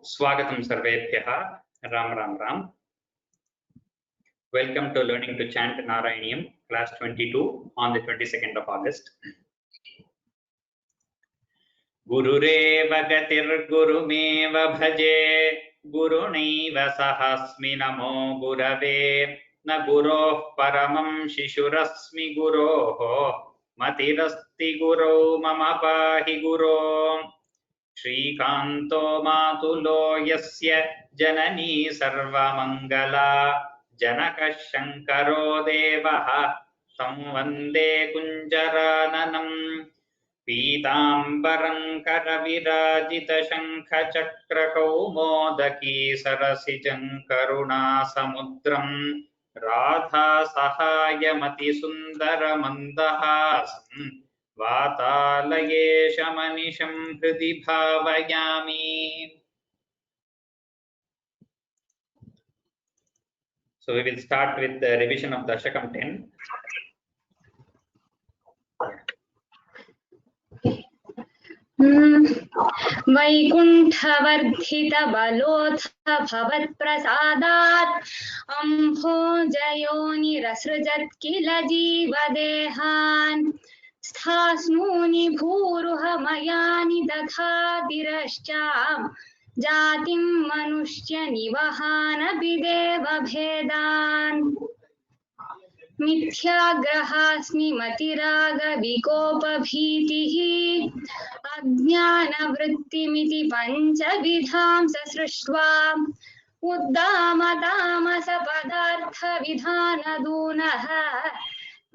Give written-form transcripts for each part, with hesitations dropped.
Swagatam sarvebhyah. Ram Ram Ram. Welcome to Learning to Chant Narayaniyam, class 22 on the 22nd of August. Gurureva gatir gurumeva bhaje gurunaiva sahasmi namo gurave na guroh paramam shishurasmi guroh matirasti gurau mama pahi guroh श्रीकान्तो मातुलो यस्य जननी सर्वमङ्गला जनकः शङ्करो देवः तं वन्दे कुञ्जराननम् पीताम्बरं करविराजितशङ्खचक्रकौमोदकी सरसिजं करुणासमुद्रं राधासहायमतिसुन्दरमन्दहासम् वातालयेशमनिशं हृदि भावयामि. So we will start with the revision of Dashakam 10. वैकुण्ठवर्धित बलोऽथ भवत्प्रसादात् अम्भोजयोनिरसृजत् किल जीवदेहान् स्थास्नूनि भूरुहमयानि दधातिरश्चाम् जातिं मनुष्यनिवहानपि देवभेदान् मिथ्याग्रहास्मि मतिरागविकोपभीतिः अज्ञानवृत्तिमिति पञ्चविधां ससृष्ट्वा उद्दामतामसपदार्थविधानदूनः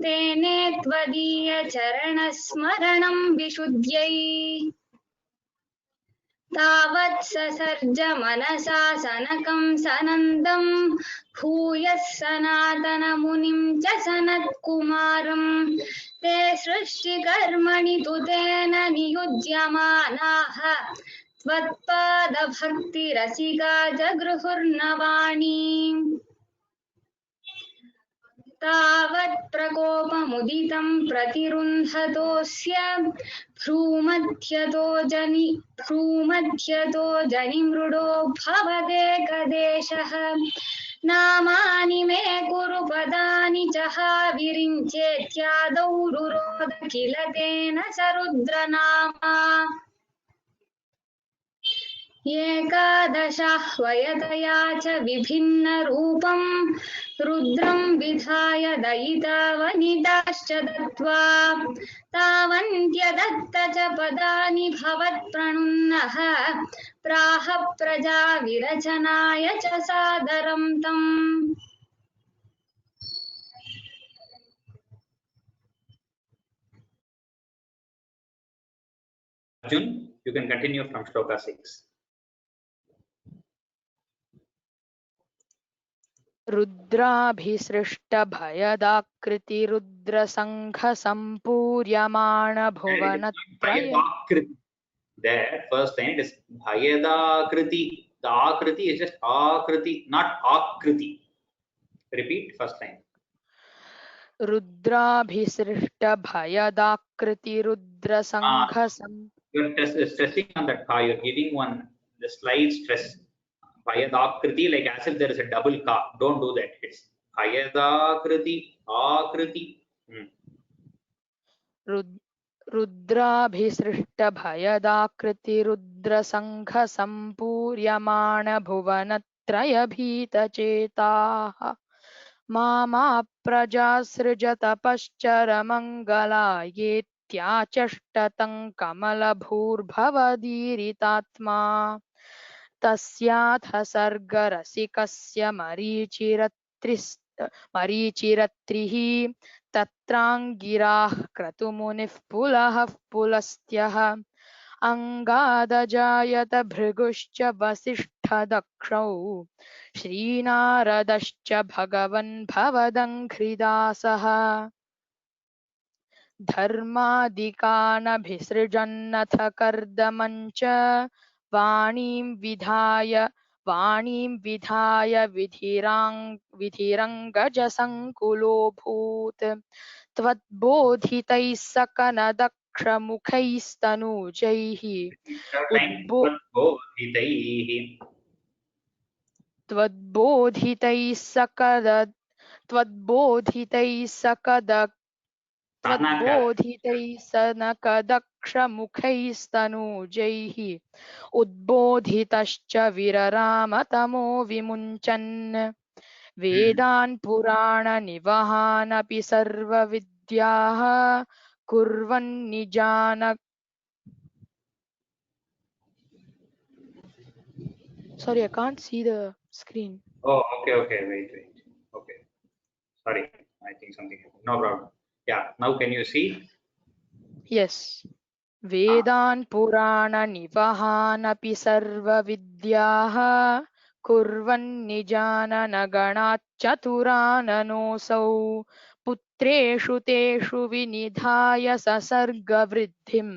तेने त्वदीयचरणस्मरणं विशुद्ध्यै तावत् ससर्ज मनसा सनकं सनन्दं भूयः सनातनमुनिं च सनत्कुमारं ते सृष्टिकर्मणि तु तेन नियुज्यमानाः त्वत्पादभक्तिरसिका जगृहुर्नवाणी तावत् प्रकोपमुदितं प्रतिरुन्धतोऽस्य भ्रूमध्यतो जनिमृडो भवदेकदेशः नामानि मे कुरु पदानि च विरिञ्चेत्यादौ रुरोध किल तेन सरुद्रनामा एकादशाह्वयतया च विभिन्नरूपं रुद्रं विधाय दयितावनिताश्च दत्त्वा तावन्त्यदत्त च पदानि भवत्प्रणुन्नः प्राह प्रजा विरचनाय च सादरं तम्. Arjun, you can continue from shloka 6. रुद्राभिसृष्टभयदाकृति रुद्रसङ्घसम्पूर्यमाण भुवनत्रय. There, first line is Bhayadakriti. The Akriti is just Akriti, not Akriti. Repeat first line. रुद्राभिसृष्टभयदाकृति रुद्रसङ्घसम्. You're stressing on that ka. You're giving one the slight stress. Bhayadakriti, like as if there is a double ka. Don't do that. It's Bhayadakriti, Akriti. रुद्राभिसृष्टभयदाकृति रुद्रसङ्घसम्पूर्यमाण भुवनत्रयभीतचेताः मामा प्रजासृजतपश्चरमङ्गलायेत्याचष्टतं कमलभूर्भवदीरितात्मा तस्याथ सर्गरसिकस्य मरीचिरत्रिः तत्राङ्गिराः क्रतुमुनिः पुलः पुलस्त्यः अङ्गादजायत भृगुश्च वसिष्ठदक्षौ श्रीनारदश्च भगवन् भवदङ्घ्रिदासः धर्मादिकानभिसृजन्नथ कर्दमञ्च वाणीं विधाय विधिरङ्गजसङ्कुलोऽभूत् त्वद्बोधितैः सकनदक्ष सकदक्षमुखैस्तनूजैः Third line, tadbodhitaihi. त्वद्बोधितैः सनकदक्षमुखैस्तनूजैः उद्बोधितश्च विररामतमो विमुञ्चन् वेदान् पुराणनिवहानपि सर्वविद्याः कुर्वन्निजान Sorry, I can't see the screen. Oh, okay, wait. Okay, sorry, I think something happened. No problem. Yeah, now can you see? Yes. वेदान् पुराणनिवहानपि सर्वविद्याः कुर्वन्निजाननगणाच्चतुराननोऽसौ पुत्रेषु तेषु विनिधाय ससर्गवृद्धिम्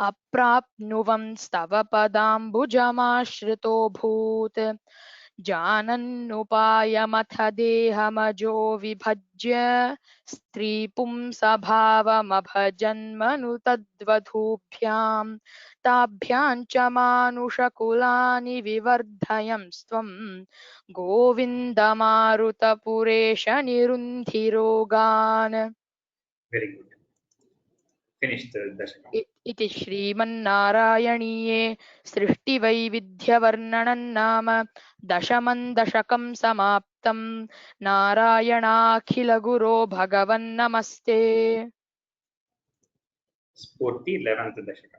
अप्राप्नुवंस्तव पदाम्बुजमाश्रितोऽभूत् जानन्नुपायमथ देहमजो विभज्य स्त्रीपुंसभावमभजन्मनु तद्वधूभ्यां ताभ्यां च मानुषकुलानि विवर्धयंस्त्वं गोविन्दमारुतपुरेश निरुन्धिरोगान्. Very good. Finished the dashaka. इति श्रीमन्नारायणीये सृष्टिवैविध्यवर्णनं नाम दशमं दशकं समाप्तं. नारायणाखिलगुरो भगवन्नमस्ते. Spurti 11th dashaka.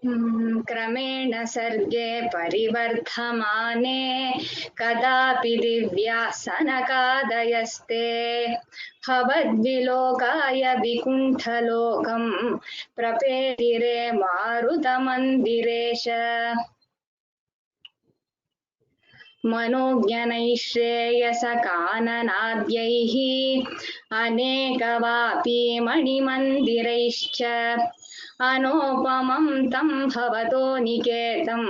क्रमेण सर्गे परिवर्धमाने कदापि दिव्यासनकादयस्ते भवद्विलोकाय विकुण्ठलोकं प्रपेदिरे मारुतमन्दिरेश मनोज्ञनैश्रेयसकाननाद्यैः अनेकवापी मणिमन्दिरैश्च अनोपमं तं भवतो निकेतं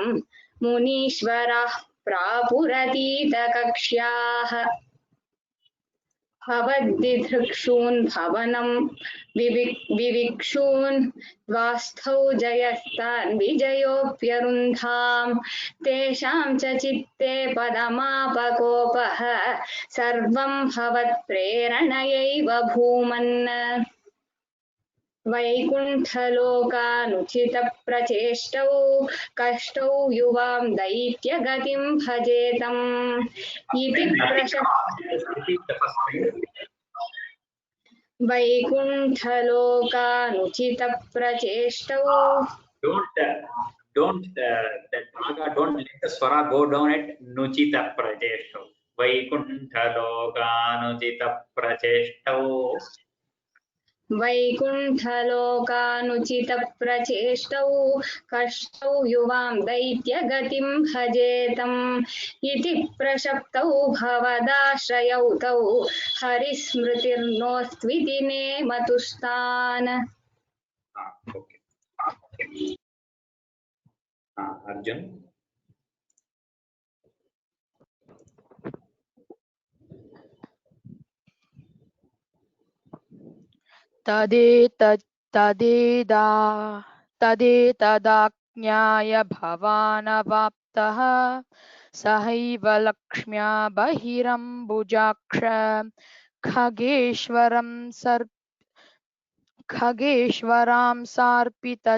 मुनीश्वराः प्रापुरतीतकक्ष्याः भवद्दिधृक्षून् भवनं विविक्षून् द्वास्थौ जयस्तान् विजयोऽप्यरुन्धां तेषां च चित्ते पदमापकोपः सर्वं भवत्प्रेरणयैव भूमन् वैकुण्ठलोकानुचितप्रचेष्टौ कष्टौ युवां दैत्यगतिं भजेतम् इति वैकुण्ठलोकानुचितप्रचेष्टौ Don't that raga, don't let the swara go down at nuchita pracheshto. Vaikuntha lokanuchita pracheshto. वैकुण्ठलोकानुचितप्रचेष्टौ कष्टौ युवां दैत्यगतिं भजेतम् इति प्रशप्तौ भवदाश्रयौ तौ हरिस्मृतिर्नोस्त्विति नेमतुस्तान्. Okay. Arjun. तदेतदाज्ञाय भवानवाप्तः सहैव लक्ष्म्या बहिरम्बुजाक्ष खगेश्वरां सार्पितचारुबाहुः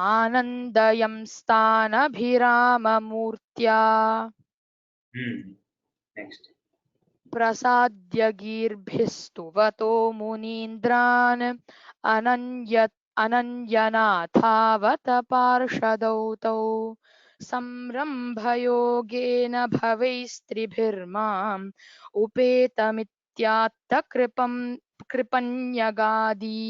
आनन्दयंस्तानभिराममूर्त्या Next. प्रसाद्य गीर्भिस्तुवतो मुनीन्द्रान् अनन्यनाथावत पार्षदौ तौ संरम्भयोगेन भवैस्त्रिभिर्माम् उपेतमित्यात्तकृपन्यगादी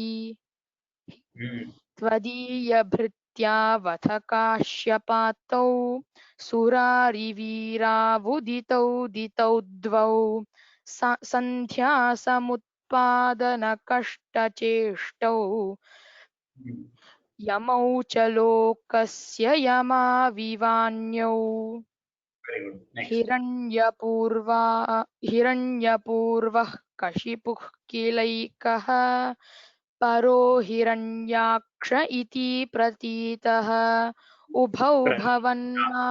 त्वदीयभृत्यावथ काश्यपातौ सुरारिवीरावुदितौ दितौ द्वौ सन्ध्यासमुत्पादनकष्टचेष्टौ यमौ च लोकस्य यमाविवान्यौ Very good. Next. हिरण्यपूर्वः कशिपुः किलैकः परो हिरण्याक्ष इति प्रतीतः उभौ भवन्ना.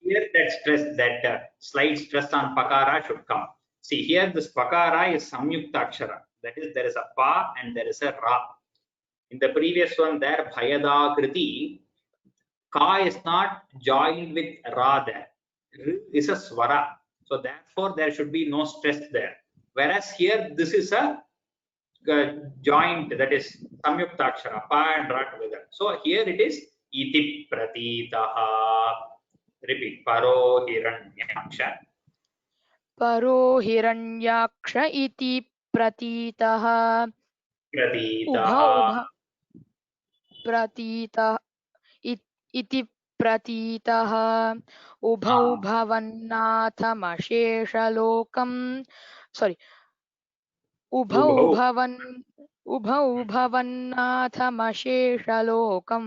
Here that stress, that slight stress on pakara should come. See here, this pakara is samyukta akshara. That is, there is a pa and there is a ra. In the previous one, there bhayadakriti, ka is not joined with ra there. R is a swara. So therefore, there should be no stress there. Whereas here, this is a joint, that is samyukta akshara, pa and ra together. So here it is iti pratitaha. Repeat. Paro hiranyaksha. परो हिरण्याक्ष इति प्रतीतः इति प्रतीतः उभौ भवन्नाथमशेषलोकं उभौ भवन्नाथमशेषलोकं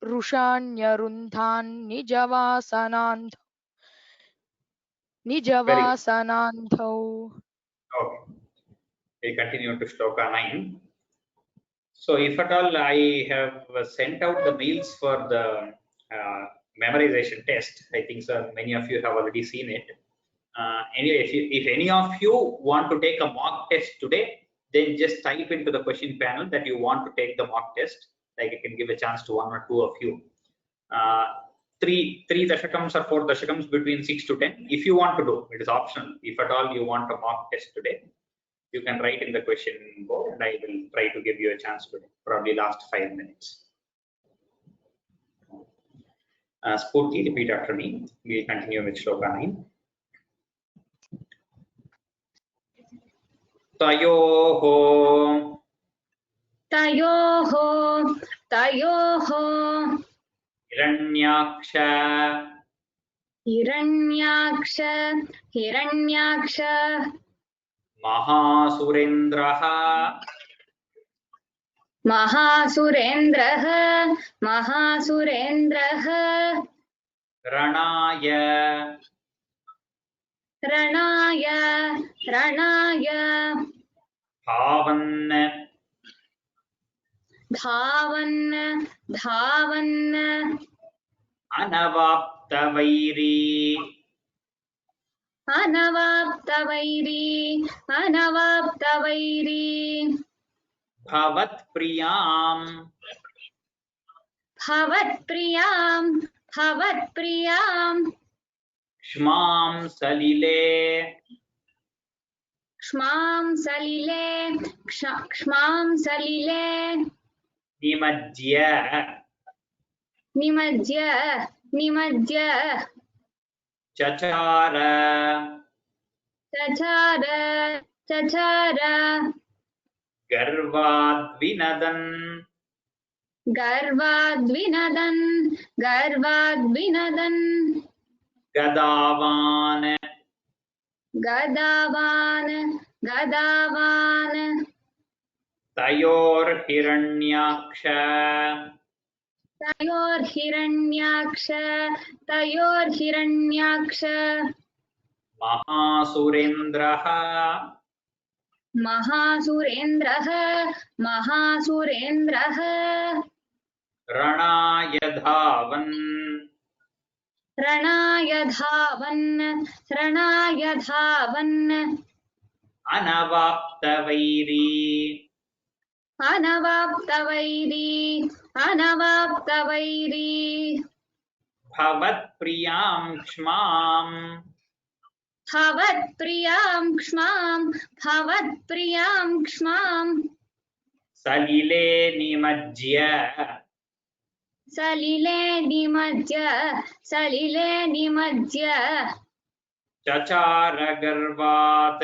रुषाण्यरुन्धान् निजवासनान्धौ. Okay. We continue to shloka 9. So if at all I have sent out the mails for the memorization test, I think so many of you have already seen it. Anyway, if any of you want to take a mock test today, then just type into the question panel that you want to take the mock test. Like it can give a chance to one or two of you. Three dashakams or 4 dashakams between 6 to 10. If you want to do, it is optional. If at all you want a mock test today, you can write in the question board and I will try to give you a chance today, probably last 5 minutes. Spurti, repeat after me. We will continue with shloka 9. Tayoho Hiranyaksha Mahasurendrah Ranaya Dhavan Anavaptavairi Bhavatpriyam Shmam Salile Nimajya Chachara Garvadvinadan Gadavan Tayor Hiranyaksha Mahasurendrah Ranaya Dhavan Anavaptavairi Bhavatpriyam Shmam Salile Nimajya Chachara Garvat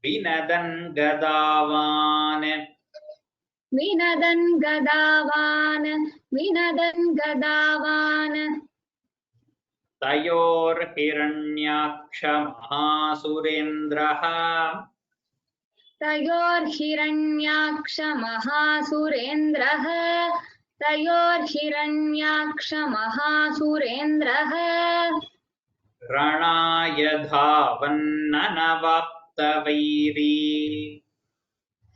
Vinadan Gadavan तयोर्हिरण्याक्षमहासुरेन्द्रः तयोर्हिरण्याक्षमहासुरेन्द्रः तयोर्हिरण्याक्षमहासुरेन्द्रः रणाय धावन्ननवाप्तवैरी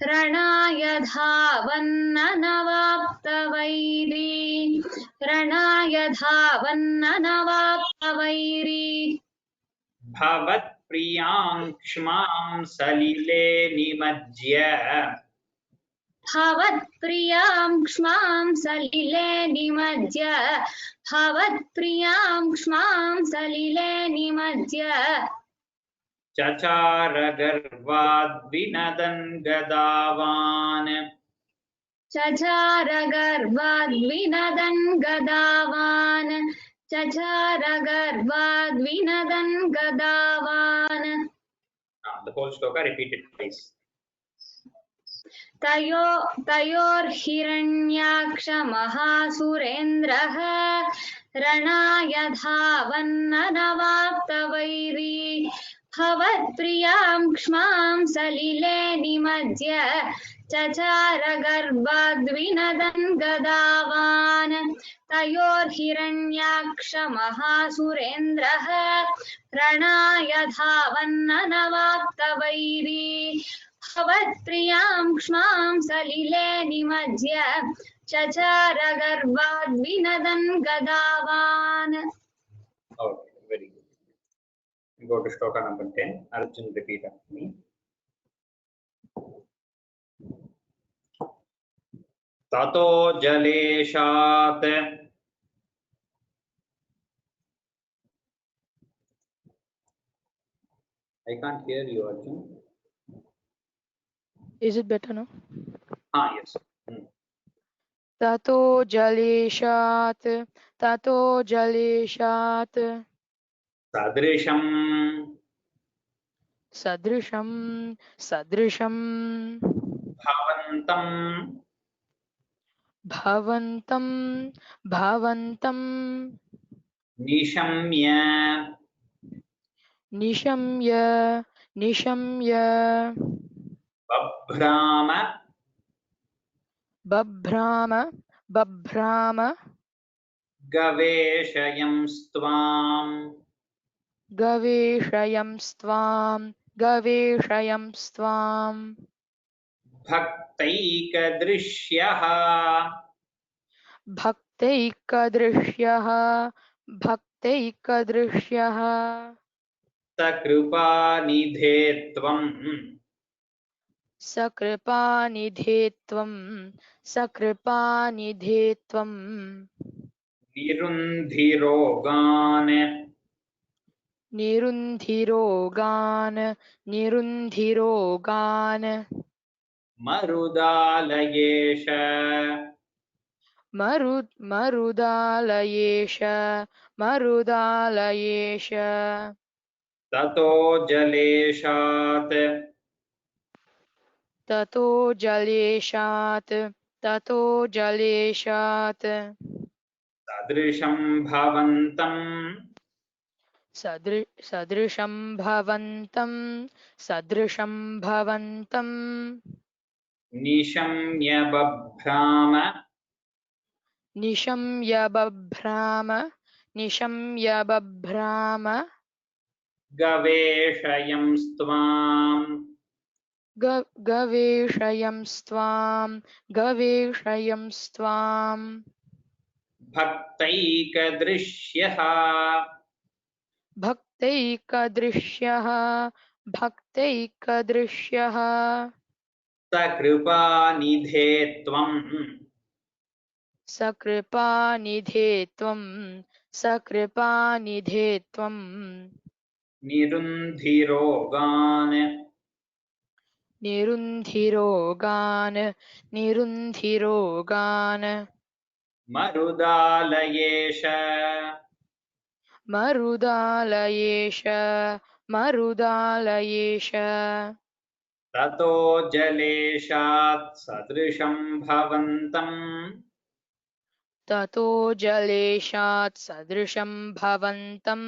रणाय धावन्ननवाप्तवैरी रणाय धावन्ननवाप्तवैरी भवत्प्रियाङ्क्ष्मां सलिले निमज्य भवत्प्रियां क्ष्मां सलिले निमज्य भवत्प्रियां क्ष्मां सलिले निमज्य चचार गर्वाद्विनदन् गदावान् चचार गर्वाद्विनदन् गदावान् चचार गर्वाद्विनदन् गदावान् The whole shloka repeated twice. तयोर्हिरण्याक्षमहासुरेन्द्रः रणाय धावन्ननवाप्तवैरी भवत्प्रियां क्ष्मां सलिले निमज्य चचार गर्भाद्विनदन् गदावान् तयोर्हिरण्याक्षमहासुरेन्द्रः रणाय धावन्ननवाप्तवैरी भवत्प्रियां क्ष्मां सलिले निमज्य चचार गर्भाद्विनदन् गदावान्. Okay, very good. We go to shloka number 10. Arjun, repeat after me. ततो जलेशात् I can't hear you, Arjun. Is it better now? Yes. Tato jaleshat Sadrisham sadrisham bhavantam nishamya babhrama gaveshayam gaveshayam bhaktaikadrishyah sakripānidhe tvam nirundhirogan marudalayesha tato jaleshat sadrisham bhavantam nishamya babhrama gaveshayam stvam bhaktaikadrishyah sakripānidhe tvam nirundhirogan marudalayesha tato jaleshat sadrisham bhavantam ततो जलेशात् सदृशं भवन्तं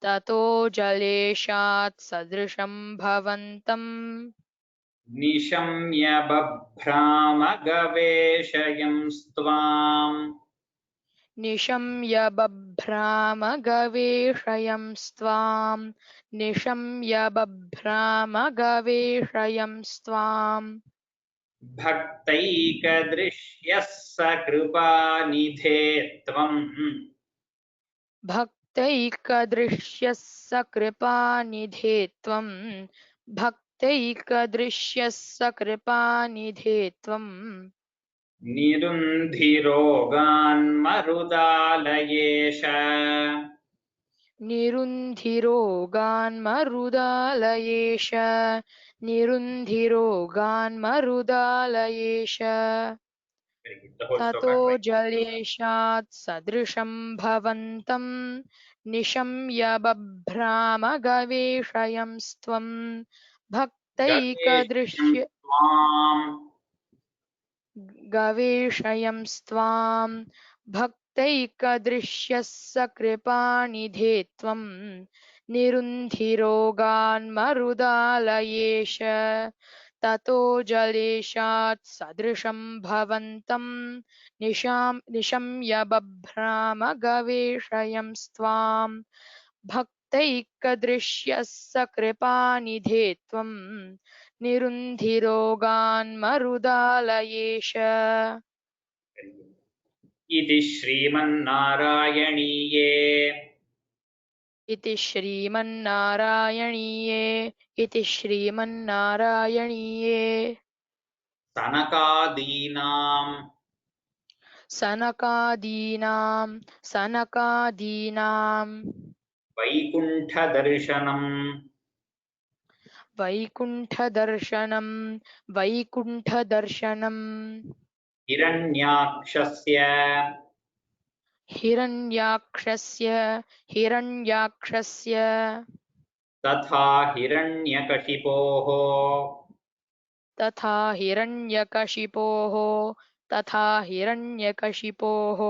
ततो जलेशात् सदृशं भवन्तं निशम्य बभ्राम गवेषयंस्त्वाम् निशम्य बभ्राम गवेषयंस्त्वां निशम्य बभ्राम गवेषयंस्त्वाम् भक्तैकदृश्यः सकृपानिधे त्वम् भक्तैकदृश्यः सकृपानिधे त्वं भक्तैकदृश्यः सकृपानिधे त्वं निरुन्धिरोगान्मरुदालयेश निरुन्धिरोगान्मरुदालयेश निरुन्धिरोगान्मरुदालयेश ततो जलेशात् सदृशं भवन्तं निशम्य बभ्राम गवेषयंस्त्वं भक्तैकदृश्य गवेषयंस्त्वां भक्तैकदृश्यः सकृपानिधे त्वं निरुन्धिरोगान्मरुदालयेश ततो जलेशात् सदृशं भवन्तं निशम्य बभ्राम गवेषयंस्त्वां भक्तैकदृश्यः सकृपानिधे त्वं निरुन्धिरोगान्मरुदालयेश इति श्रीमन्नारायणीये इति श्रीमन्नारायणीये सनकादीनां वैकुण्ठदर्शनं हिरण्याक्षस्य तथा हिरण्यकशिपोः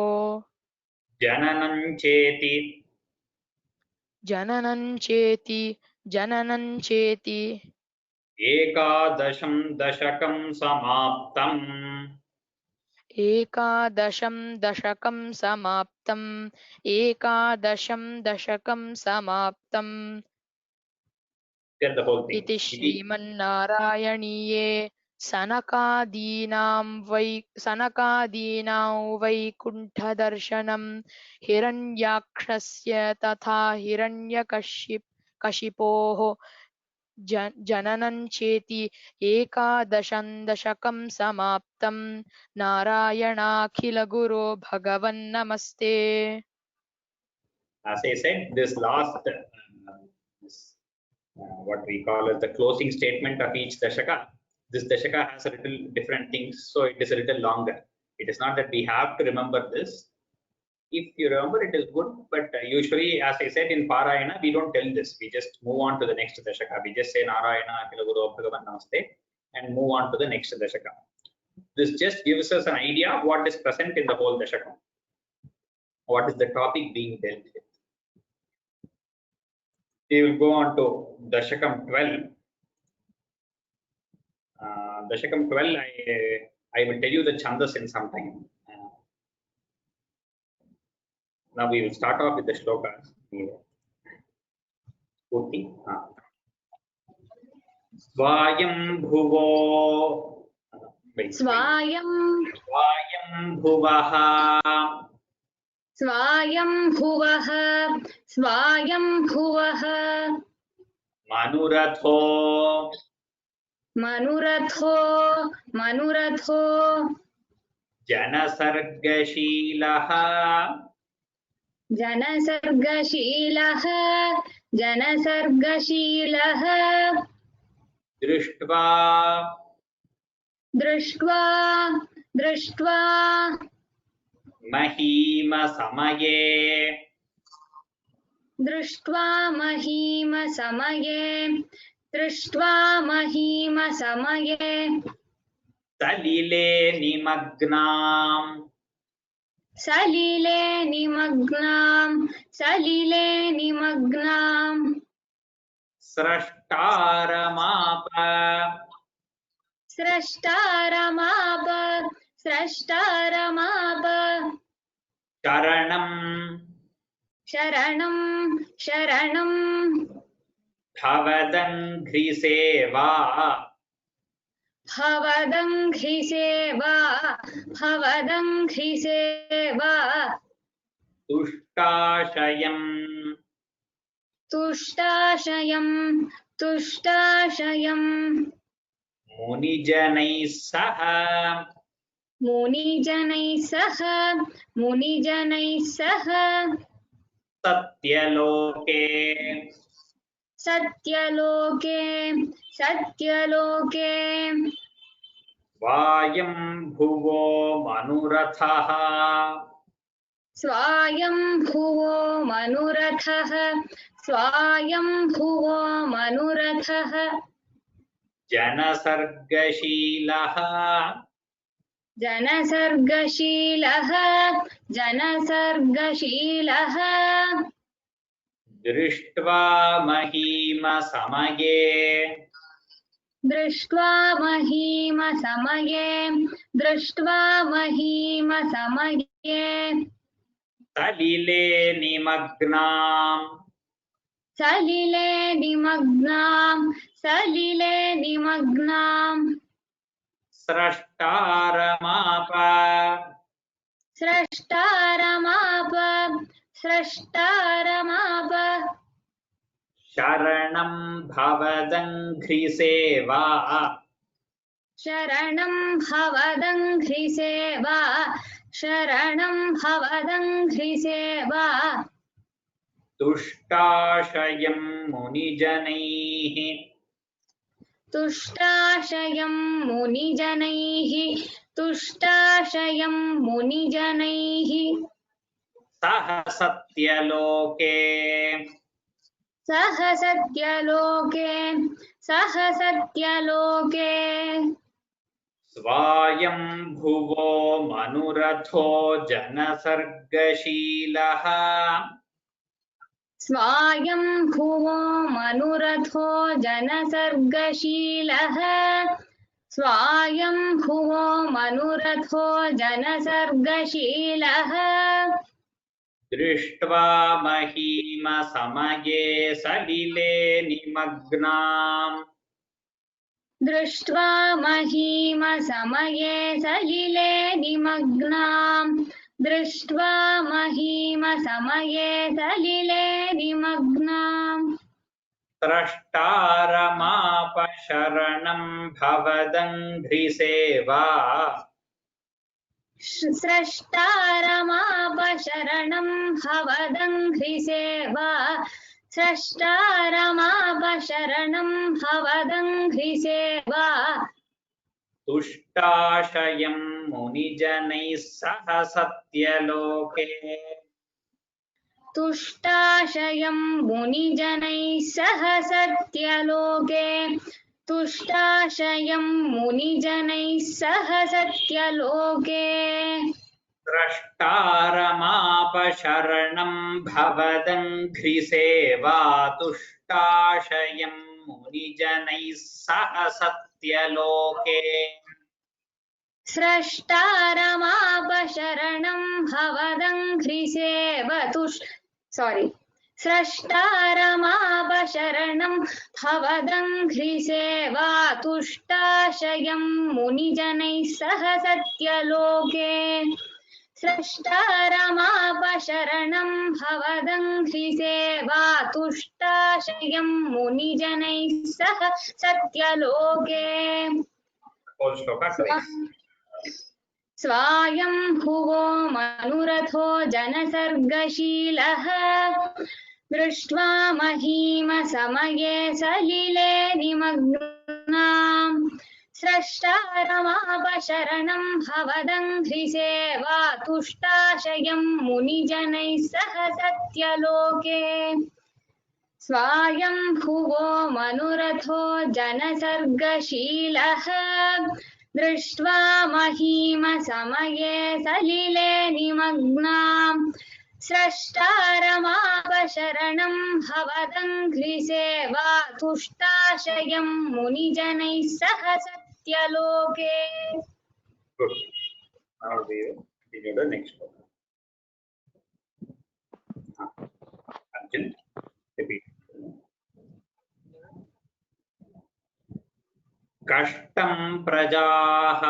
जननं चेति एकादशं दशकं समाप्तम् Get the whole thing. इति श्रीमन्नारायणीये सनकादीनां वैकुण्ठदर्शनं हिरण्याक्षस्य तथा हिरण्यकशिपोः जननं चेति एकादशं दशकं समाप्तं नारायणाखिलगुरो भगवन्नमस्ते. As I said, this last what we call as the closing statement of each dashaka. This dashaka has a little different things, so it is a little longer. It is not that we have to remember this. If you remember, it is good, but usually, as I said in Parayana, we don't tell this. We just move on to the next dashaka. We just say Narayana, Akhila Guru, Bhagavan Namaste, and move on to the next dashaka. This just gives us an idea of what is present in the whole dashaka. What is the topic being dealt with? We will go on to Dashakam 12. Dashakam 12, I will tell you the chandas in some time. Now we will start off with the shlokas. Swayam bhuvo. Swayam bhuvaha. Swayam bhuvaha Manuratho Janasargashilaha Drishtva Mahima samaye Salile nimagnam सलिले निमग्नाम् स्रष्टारमाप स्रष्टारमाप शरणं भवदङ्घ्रिसेवा भवदङ्घ्रिसेवा तुष्टाशयम् मुनिजनैः सह सत्यलोके स्वायम्भुवो मनुरथः जनसर्गशीलः दृष्ट्वा महीमसमये सलिले निमग्नाम् स्रष्टारमाप शरणं भवदङ्घ्रिसेवा तुष्टाशयं मुनिजनैः सह सत्यलोके स्वायम्भुवो मनुरथो जनसर्गशीलः दृष्ट्वा महीमसमये सलिले निमग्नाम् स्रष्टारमाप शरणं भवदङ्घ्रिसेवा तुष्टाशयं मुनिजनैः सह सत्यलोके स्रष्टारमाप शरणं भवदङ्घ्रिसेवा तुष्टाशयं मुनिजनैः सह सत्यलोके तुष्टाशयं मुनिजनैः सह सत्यलोके स्रष्टारमाप शरणं भवदङ्घ्रिसेवा तुष्टाशयं मुनिजनैः सह सत्यलोके स्वायम्भुवो मनुरथो जनसर्गशीलः दृष्ट्वा महीमसमये सलिले निमग्नाम् स्रष्टारमाप शरणं भवदङ्घ्रिसेवा तुष्टाशयं मुनिजनैः सह सत्यलोके स्वायम्भुवो मनुरथो जनसर्गशीलः दृष्ट्वा महीमसमये सलिले निमग्नाम् स्रष्टारमापशरणं भवदङ्घ्रिसेवा तुष्टाशयं मुनिजनैः सह सत्यलोके। Good. Now we will continue the next one. Arjun, repeat. कष्टं प्रजाः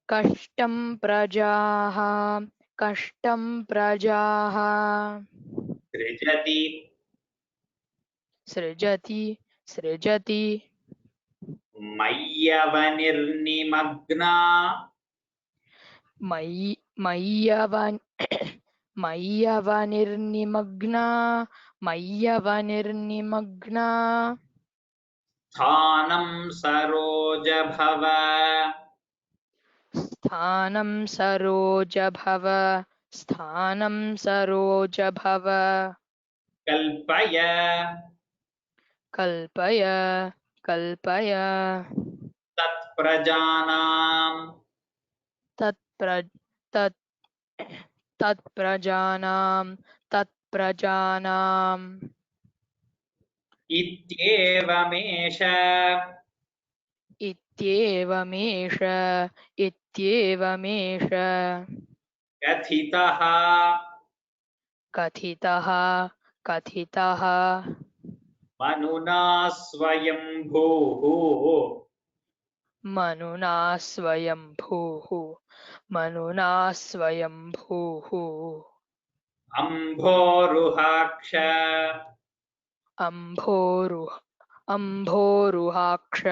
कष्टं प्रजाः कष्टं प्रजाः सृजति सृजति सृजति मय्यवनिर्निमग्ना मय्यवनिर्निमग्ना मय्यवनिर्निमग्ना स्थानं सरोजभव स्थानं सरोजभव स्थानं सरोजभव कल्पय कल्पय कल्पय तत्प्रजानां तत्प्रजानाम् इत्येवमेष इत्येवमेष कथितः कथितः मनुना स्वयंभूः मनुना स्वयंभूः अम्भोरुहाक्ष अम्भोरुहाक्ष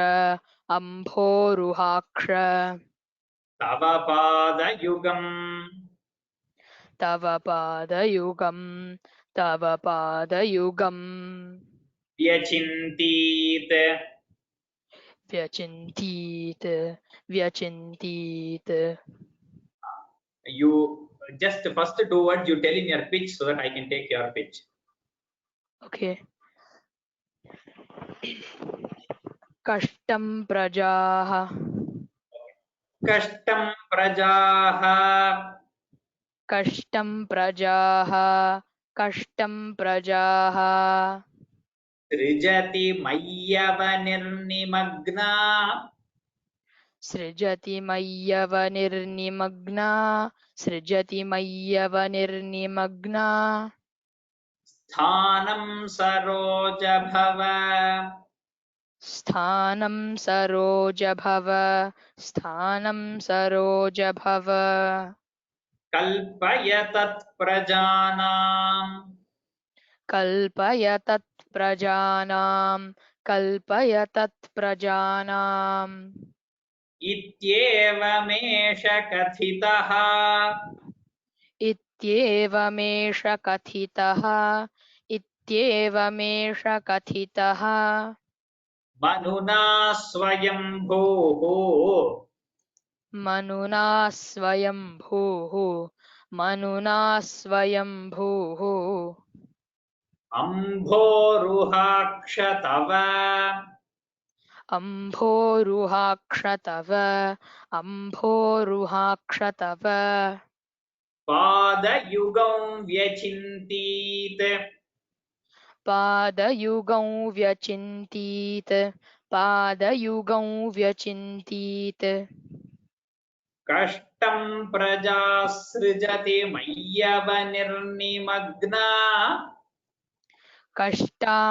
तव पादयुगम् तव पादयुगम् व्यचिन्तीत् व्यचिन्तीत् You just first two words you tell in your pitch so that I can take your pitch. Okay. कष्टं प्रजाः कष्टं प्रजाः कष्टं प्रजाः सृजति मय्यवनिर्निमग्ना सृजति मय्यवनिर्निमग्ना स्थानं सरोजभव स्थानं सरोजभव कल्पय तत्प्रजानां कल्पय तत्प्रजानाम् इत्येवमेष कथितः मनुना स्वयंभूः अम्भोरुहाक्ष तव पादयुगं व्यचिन्तीत् कष्टं प्रजा सृजति मय्यवनिर्निमग्ना कष्टं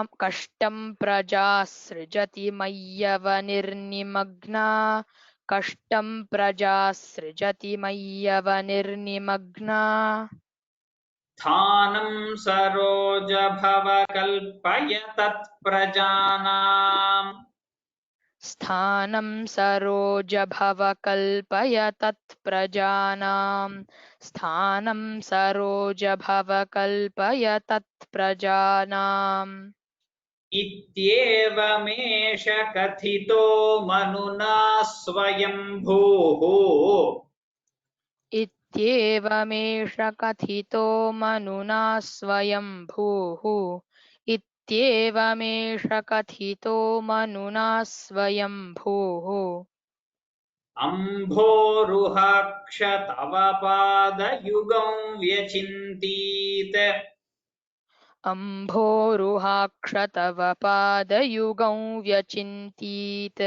प्रजा सृजति मय्यवनिर्निमग्ना स्थानं सरोजभव कल्पय तत्प्रजानाम् स्थानं सरोजभव कल्पय तत्प्रजानाम् इत्येवमेष कथितो मनुना स्वयंभूः इत्येवमेष कथितो मनुना स्वयंभूः अम्भोरुहाक्ष तव पादयुगं व्यचिन्तीत अम्भोरुहाक्ष तव पादयुगं व्यचिन्तीत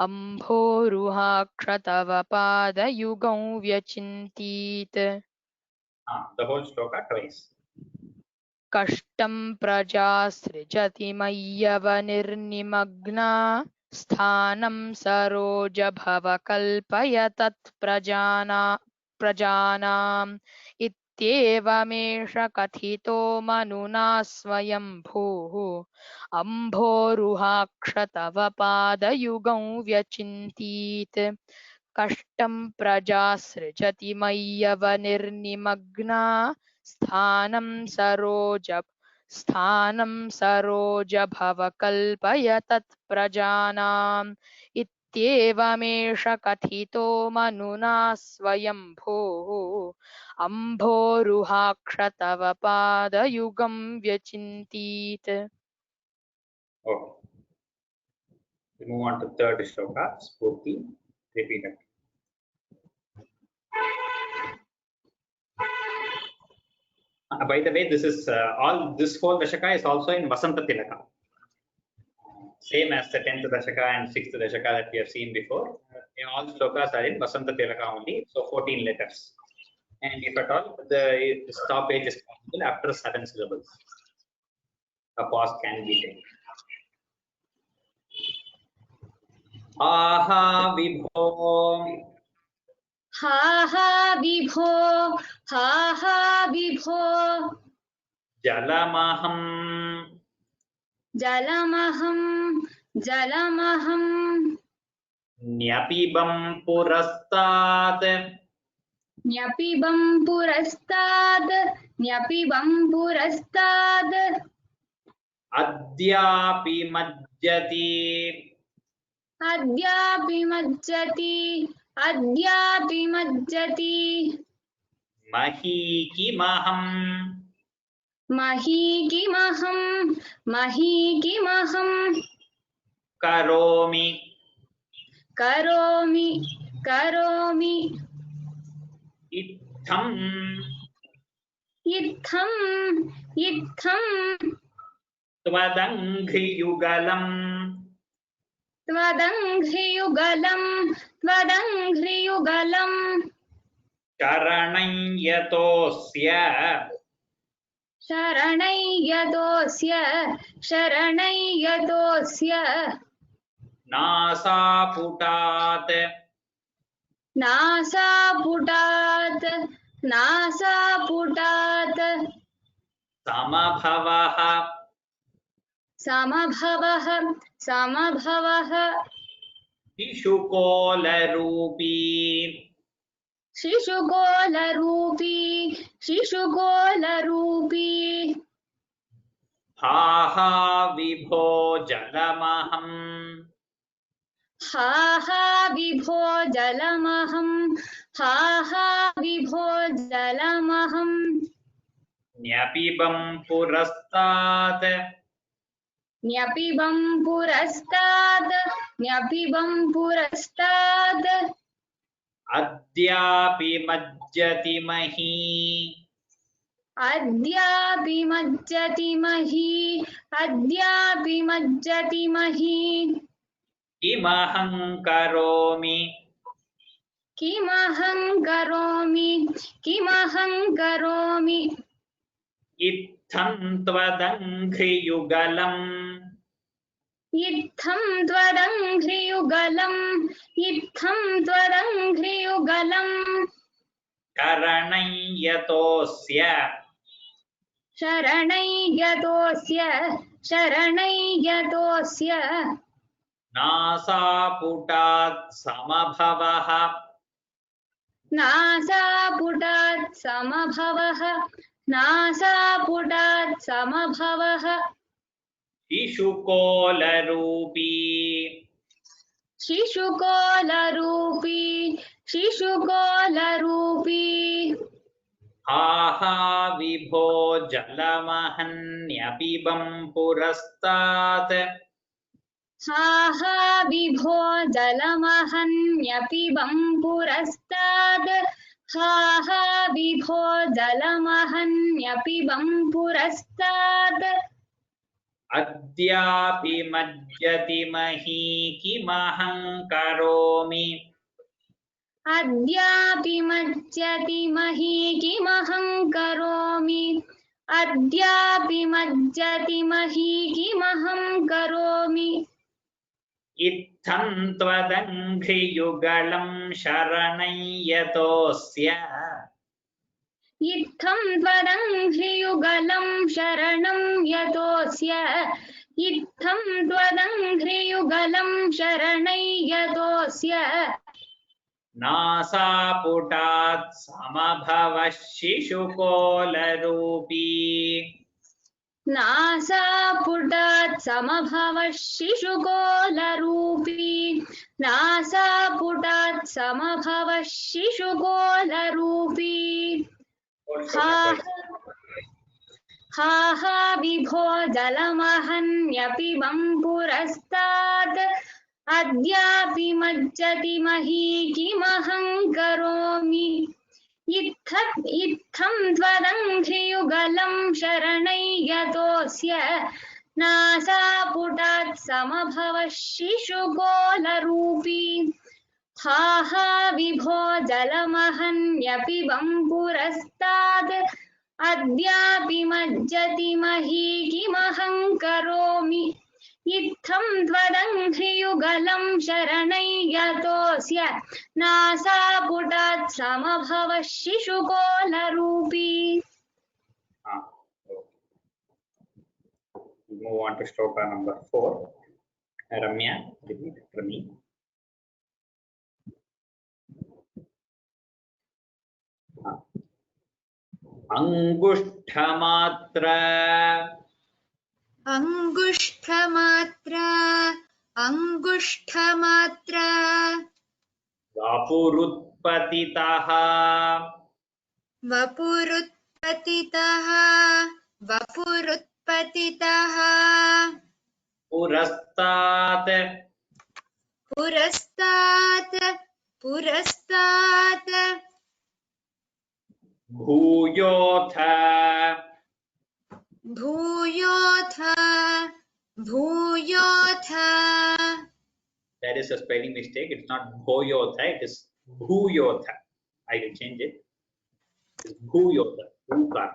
अम्भोरुहाक्ष तव पादयुगं व्यचिन्तीत The whole shloka twice. कष्टं प्रजासृजति मय्यवनिर्निमग्ना स्थानं सरोजभव कल्पय तत्प्रजानाम् इत्येवमेष कथितो मनुना स्वयंभूः अम्भोरुहाक्ष तव पादयुगं व्यचिन्तीत कष्टं प्रजासृजति मय्यवनिर्निमग्ना स्थानं सरोजभव कल्पय तत्प्रजानाम् इत्येवमेष कथितो मनुना स्वयंभूः अम्भोरुहाक्ष तव पादयुगं व्यचिन्तीत Okay. We move on to third shloka. Spurti. Repeat it. By the way, this is this whole dashaka is also in Vasanta Tilaka. Same as the 10th dashaka and 6th dashaka that we have seen before. All shlokas are in Vasanta Tilaka only, so 14 letters. And if at all, the stoppage is possible after 7 syllables. A pause can be taken. Aha vibho. हा हा विभो हा हा विभो Jalamaham. जलमहं जलमहं Nyapibam purastat. न्यपिबं पुरस्ताद् न्यपिबं पुरस्ताद् Adyapi majjati. अद्यापि मज्जति अद्यापि मज्जति Mahikimaham. महीकिमहं Karomi. करोमि करोमि Itham. इत्थं इत्थं Tvadanghiyugalam. त्वदङ्घ्रियुगलं त्वदङ्घ्रियुगलं Sharanayatosya. शरणय्यतोऽस्य Nasaputat. नासापुटात् Samabhavah. समभवः Shishukolarupi. शिशुकोलरूपी Ha ha vibho jalamaham. हा हा विभो जलमहं हा हा विभो जलमहं Nyapibam purastat. न्यपिबं पुरस्ताद् Adyapi majjati mahi. अद्यापि मज्जति मही Kimaham karomi. किमहं करोमि Itham tvadanghiyugalam. इत्थं त्वदङ्घ्रियुगलं Karanayatosya. शरणय्यतोऽस्य Nasaputat samabhavah. नासापुटात् समभवः Shishukolarupi. शिशुकोलरूपी Ha ha vibho jalamahanyapibam purastat. हा हा विभो जलमहन्यपिबं पुरस्ताद् हा हा विभो जलमहन्यपिबं पुरस्ताद् अद्यापि मज्जति महीकिमहं करोमि अद्यापि मज्जति महीकिमहं करोमि अद्यापि मज्जति महीकिमहं करोमि इत्थं त्वदङ्घ्रियुगलं शरणं यतोऽस्य इत्थं त्वदङ्घ्रियुगलं शरणं यतोऽस्य इत्थं त्वदङ्घ्रियुगलं शरणं यतोऽस्य नासापुटात् समभवः शिशुकोलरूपी नासापुटात् समभवः शिशुकोलरूपी नासापुटात् समभवः शिशुकोलरूपी हा हा हा विभो जलमहन्यपिबं पुरस्तात् अद्यापि मज्जति महीकिमहं करोमि इत्थं त्वदङ्घ्रियुगलं शरणं यतोऽस्य नासापुटात् समभवः शिशुकोलरूपी हा हा विभो जलमहन्यपिबं पुरस्तात् अद्यापि मज्जति महीकिमहं करोमि इत्थं त्वदङ्घ्रियुगलं शरणं यतोऽस्य नासापुटात् समभवः शिशुकोलरूपी Move on to shloka number 4. Ramya, repeat for me. अंगुष्ठमात्र वपुरुत्पतितः पुरस्तात् भूयोऽथ There is a spelling mistake. It's not bhoyotha, it is bhuyotha. I will change it. It's bhuyotha. Bhukar.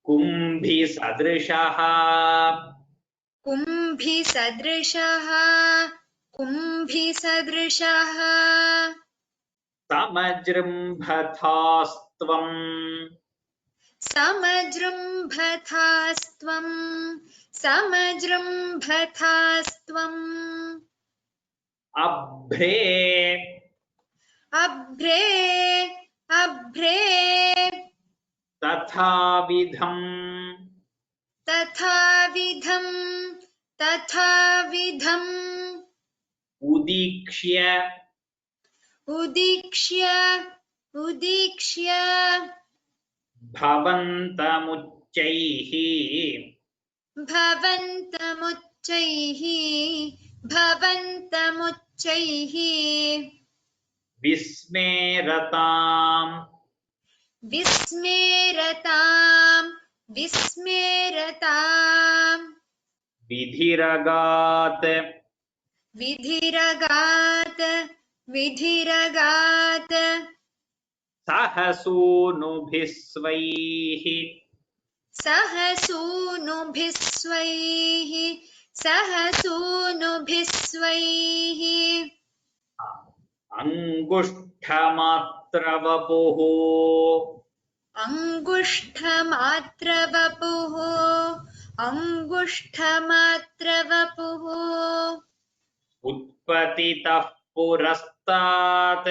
Kumbhi sadrishaha samajrimbhathastvam अभ्रे तथाविधम् उदीक्ष्य भवन्तमुच्चैः विस्मेरताम् विधिरगात् सहसूनुभिः स्वैः अंगुष्ठमात्रवपुः उत्पतितः पुरस्तात्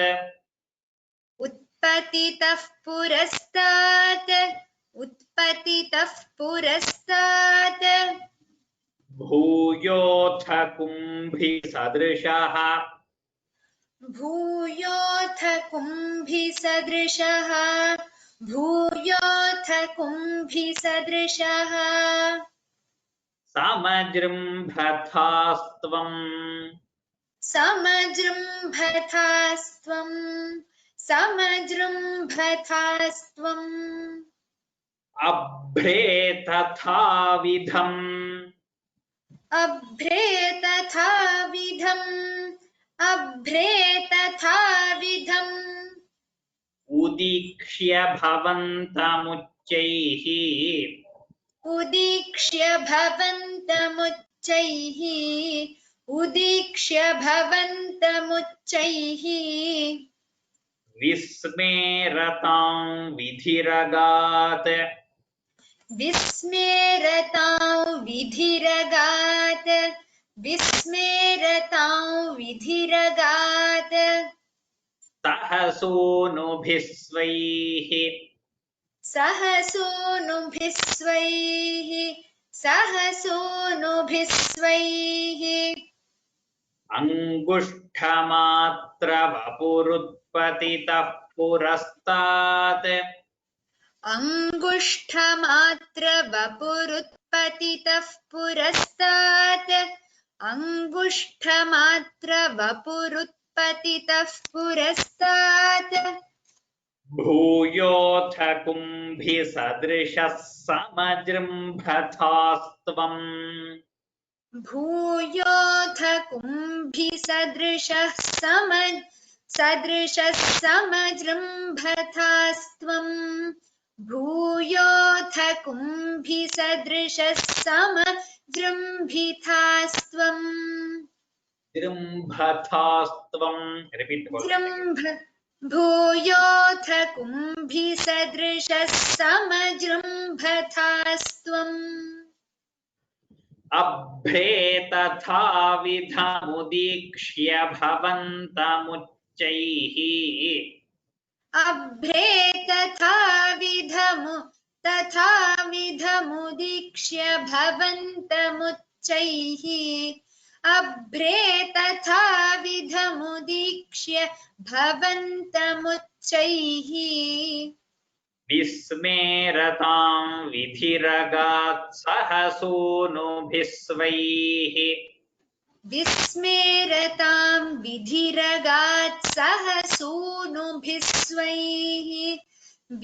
भूयोऽथ कुम्भिसदृशः समजृम्भथास्त्वम् समजृम्भथास्त्वम् समजृम्भथास्त्वम् अभ्रे तथाविधम् अभ्रे तथाविधम् अभ्रे तथाविधम् उदीक्ष्य भवन्तमुच्चैः उदीक्ष्य भवन्तमुच्चैः उदीक्ष्य भवन्तमुच्चैः विस्मेरतां विधिरगात् विस्मेरतां विधिरगात् विस्मेरतां विधिरगात् सहसोनुभिस्वैः सहसोनुभिस्वैः सहसोनुभिस्वैः अङ्गुष्ठमात्रवपुरुत्पतितः पुरस्तात् अङ्गुष्ठमात्रवपुरुत्पतितः पुरस्तात् अङ्गुष्ठमात्रवपुरुत्पतितः पुरस्तात् भूयोऽथ कुम्भिसदृशः समजृम्भथास्त्वम् भूयोऽथ कुम्भिसदृशः समजृम्भथास्त्वम् भूयोऽथ कुम्भिसदृशः समजृम्भिथास्त्वम् जृम्भथास्त्वम् रिपीट भूयोऽथ कुम्भिसदृशः समजृम्भथास्त्वम् अभ्रे तथाविधमुदीक्ष्य भवन्तमुच्चैः अभ्रे तथाविधमुदीक्ष्य भवन्तमुच्चैः अभ्रे तथाविधमुदीक्ष्य भवन्तमुच्चैः विस्मेरतां विधिरगात् सहसोनुभिस्वैः विस्मेरतां विधिरगात् सहसोनुभिस्वैः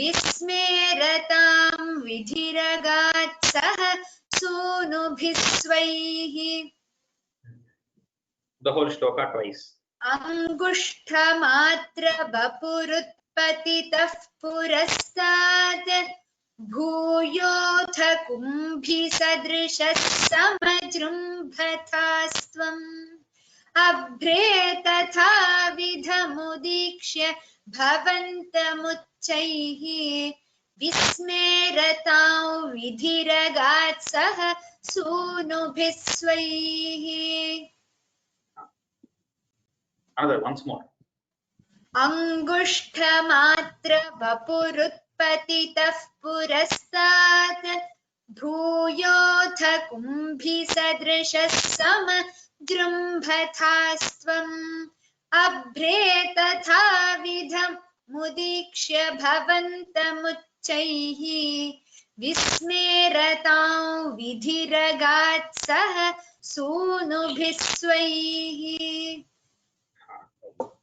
विस्मेरतां विधिरगात् सहसोनुभिस्वैः The whole shloka twice. अङ्गुष्ठमात्रवपुरुत्पतितः पुरस्तात् भूयोऽथ कुम्भिसदृशः समजृम्भथास्त्वम् अभ्रे तथाविधमुदीक्ष्य भवन्तमुच्चैः विस्मेरतां विधिरगात् सहसोनुभिस्वैः Another once more. अङ्गुष्ठमात्रवपुरुत्पतितः पुरस्तात् भूयोऽथ कुम्भिसदृशः समजृम्भथास्त्वम् अभ्रे तथाविधमुदीक्ष्य भवन्तमुच्चैः विस्मेरतां विधिरगात् सहसोनुभिस्वैः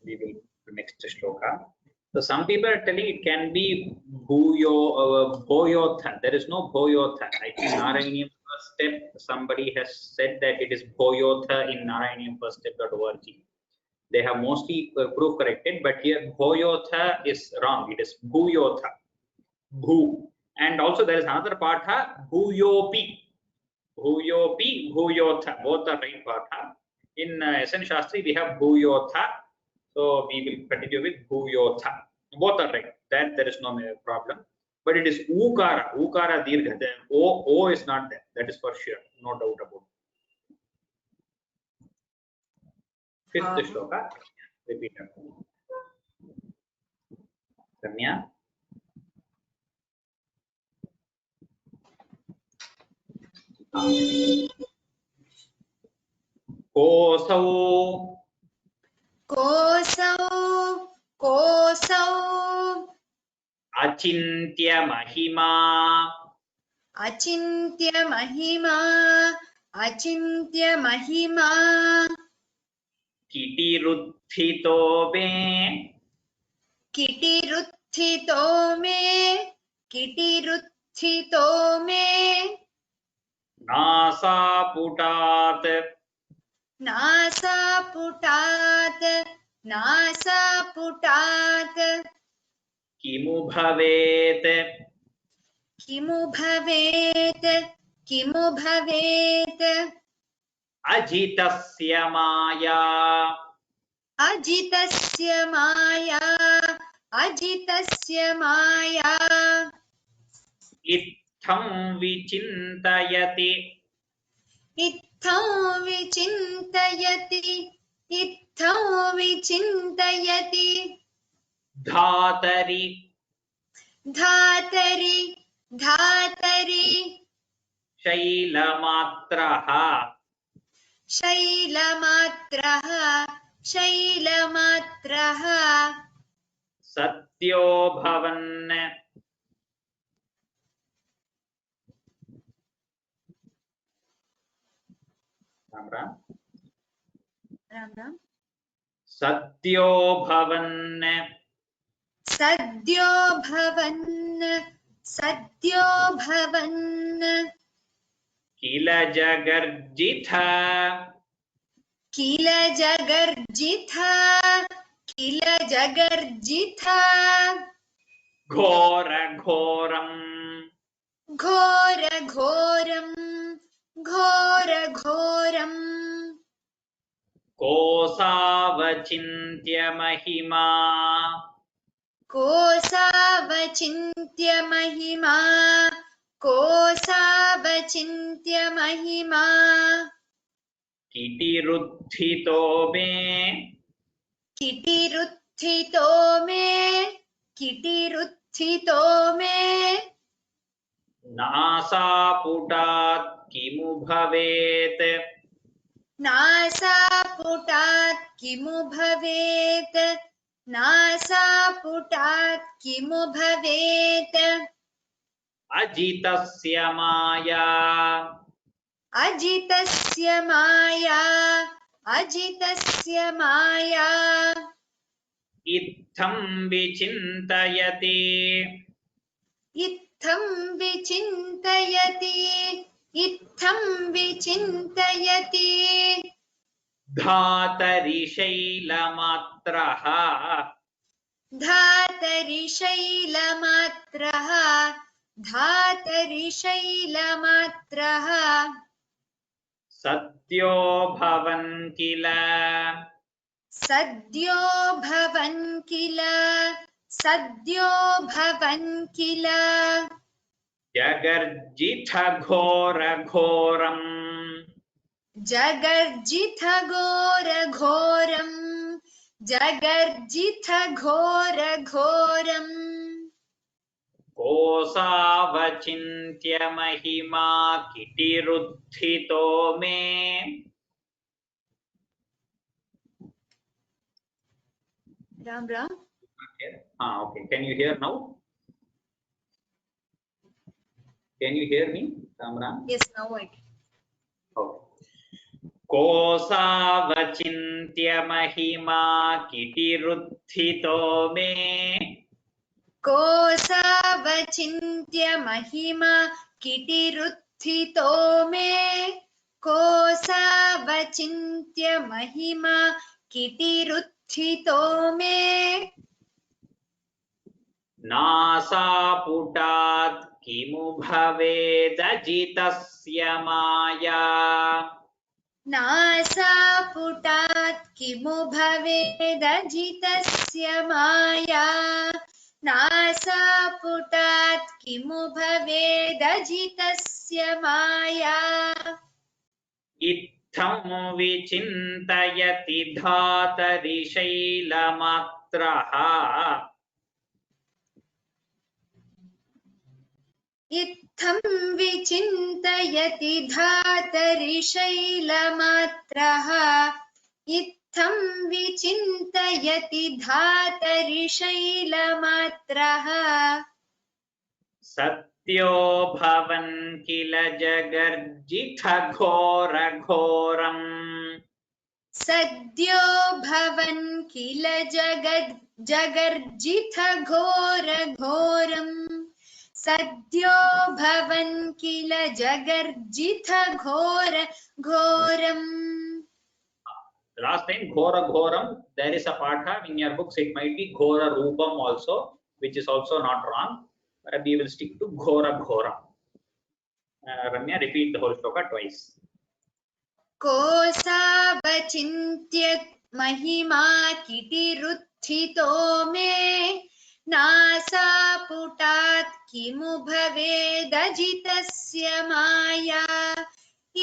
We will next shloka. So some people are telling it can be bhoyotha. There is no bhoyotha. I think Narayaniam first step, somebody has said that it is bhoyotha in Narayaniam first step.org. They have mostly proof corrected, but here bhoyotha is wrong. It is bhuyotha. Bhu. And also there is another partha, bhuyopi. Bhuyopi, bhuyotha. Both are right partha. In SN Shastri, we have bhuyotha. So we will continue with bhuyotha. Both are right. That there is no problem. But it is ukara. Ukara dirgha. O is not there. That is for sure. No doubt about it. Fifth shloka. Repeat. Ramya. Kosau. कोसौ Achintya mahima. अचिन्त्य महिमा अचिन्त्य महिमा किटिरुत्थितो मे किटिरुत्थितो मे किटिरुत्थितो मे नासापुटात् नासापुटात् नासापुटात् किमु भवेत् किमु भवेत् किमु भवेत् अजितस्य माया अजितस्य माया अजितस्य माया इत्थं विचिन्तयति इत्थं विचिन्तयति इत्थं विचिन्तयति धातरि धातरि धातरि शैलमात्रः शैलमात्रः शैलमात्रः सत्यो भवन् राम राम राम राम सत्यो भवन् सद्यो भवन् सद्यो भवन् किल जगर्जिथ किल जगर्जिथा किल जगर्जिथा घोर घोरम् घोर घोरम् घोर घोरम् कोसावचिन्त्य महिमा कोसावचिन्त्य महिमा कोसावचिन्त्य महिमा किटिरुत्थितो मे किटिरुत्थितो मे किटिरुत्थितो मे नासापुटात् किमु भवेत् नासापुटात् किमु भवेत् नासापुटात् किमु भवेत् अजितस्य माया अजितस्य माया अजितस्य माया इत्थं विचिन्तयति इत्थं विचिन्तयति इत्थं विचिन्तयति धातरि शैलमात्रः धातरि शैलमात्रः धातरि शैलमात्रः सत्यो भवन् किल सद्यो भवन् किल सद्यो भवन् किल जगर्जिथ घोर घोरम् जगर्जिथ घोर घोरम् जगर्जिथ घोर घोरम् कोसावचिन्त्य महिमा किटिरुत्थितो मे Ram Ram okay, can you hear now? Can you hear me, Ram Ram? yes now I can. Okay. कोसावचिन्त्य महिमा किटिरुत्थितो मे कोसावचिन्त्य महिमा किटिरुत्थितो मे कोसावचिन्त्य महिमा किटिरुत्थितो मे नासापुटात् किमु भवेदजितस्य माया नासापुटात् किमु भवेदजितस्य माया नासापुटात् किमु भवेदजितस्य माया इत्थं विचिन्तयति धातरि शैलमात्रः इत्थं विचिन्तयति धातरि शैलमात्रः इत्थं विचिन्तयति धातरि शैलमात्रः Satyo bhavan kila jagarjitha ghora ghoram. Sadyo bhavan kila jagarjitha ghora ghoram. Sadyo bhavan kila jagarjitha ghora ghoram. Last time ghora ghoram, there is a patha in your books. It might be ghora rupam also, which is also not wrong. We will stick to ghora ghoram. Ramya, repeat the whole shloka twice. कोऽसावचिन्त्य महिमा किटिरुत्थितो मे नासापुटात् किमु भवेदजितस्य माया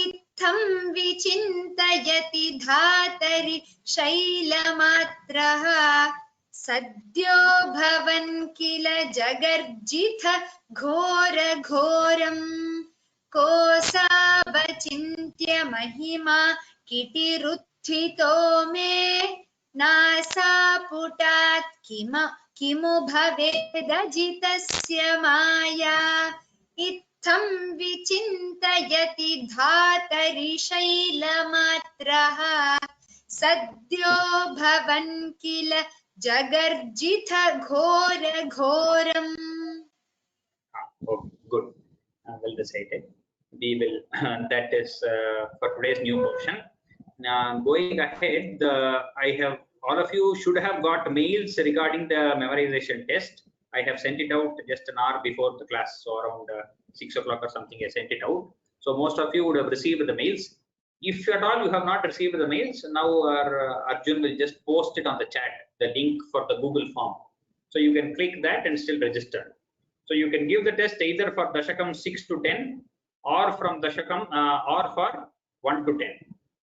इत्थं विचिन्तयति धातरि शैलमात्रः सद्यो भवन् किल जगर्जिथ घोरघोरम् कोऽसावचिन्त्य महिमा किटिरुत्थितो मे नासापुटात् किमु भवेदजितस्य माया इत्थं विचिन्तयति धातरि शैलमात्रः सद्यो भवन् किल जगर्जिथ घोरघोरम्. Oh, good. Well decided. We will, that is for today's new portion. Now, going ahead, all of you should have got mails regarding the memorization test. I have sent it out just an hour before the class, so around 6 o'clock or something, I sent it out. So most of you would have received the mails. If at all you have not received the mails, now Arjun will just post it on the chat, the link for the Google form. So you can click that and still register. So you can give the test either for Dashakam 6 to 10 or from Dashakam or for 1 to 10.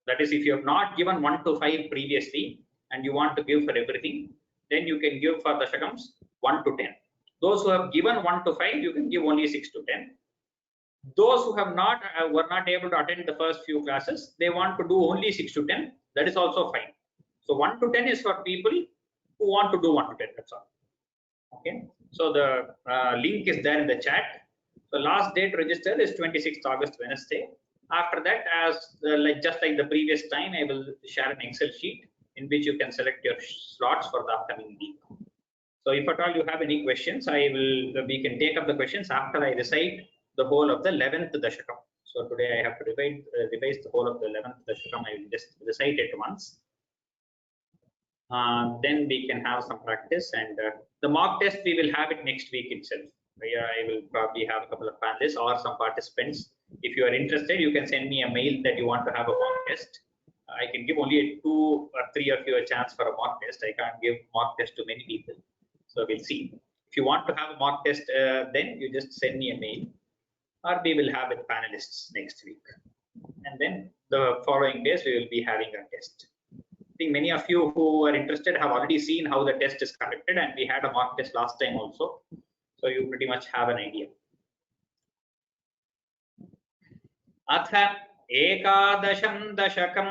That is, if you have not given 1 to 5 previously and you want to give for everything, then you can give for Dashakams 1 to 10. Those who have given 1 to 5, you can give only 6 to 10. Those who have not were not able to attend the first few classes, they want to do only 6 to 10. That is also fine. So 1 to 10 is for people who want to do 1 to 10. That's all. Okay. So the link is there in the chat. The last date register is 26th August, Wednesday. After that, as just like the previous time, I will share an Excel sheet in which you can select your slots for the upcoming week. So if at all you have any questions, we can take up the questions after I recite the whole of the 11th Dashakam. So today I have to revise the whole of the 11th Dashakam. I will just recite it once. Then we can have some practice, and the mock test we will have it next week itself. I will probably have a couple of panelists or some participants. If you are interested, you can send me a mail that you want to have a mock test. I can give only 2 or 3 of you a chance for a mock test. I can't give mock test to many people. So we'll see. If you want to have a mock test, then you just send me a mail, or we will have it panelists next week. And then the following days we will be having a test. I think many of you who are interested have already seen how the test is conducted, and we had a mock test last time also. So you pretty much have an idea. Atha ekadasham dashakam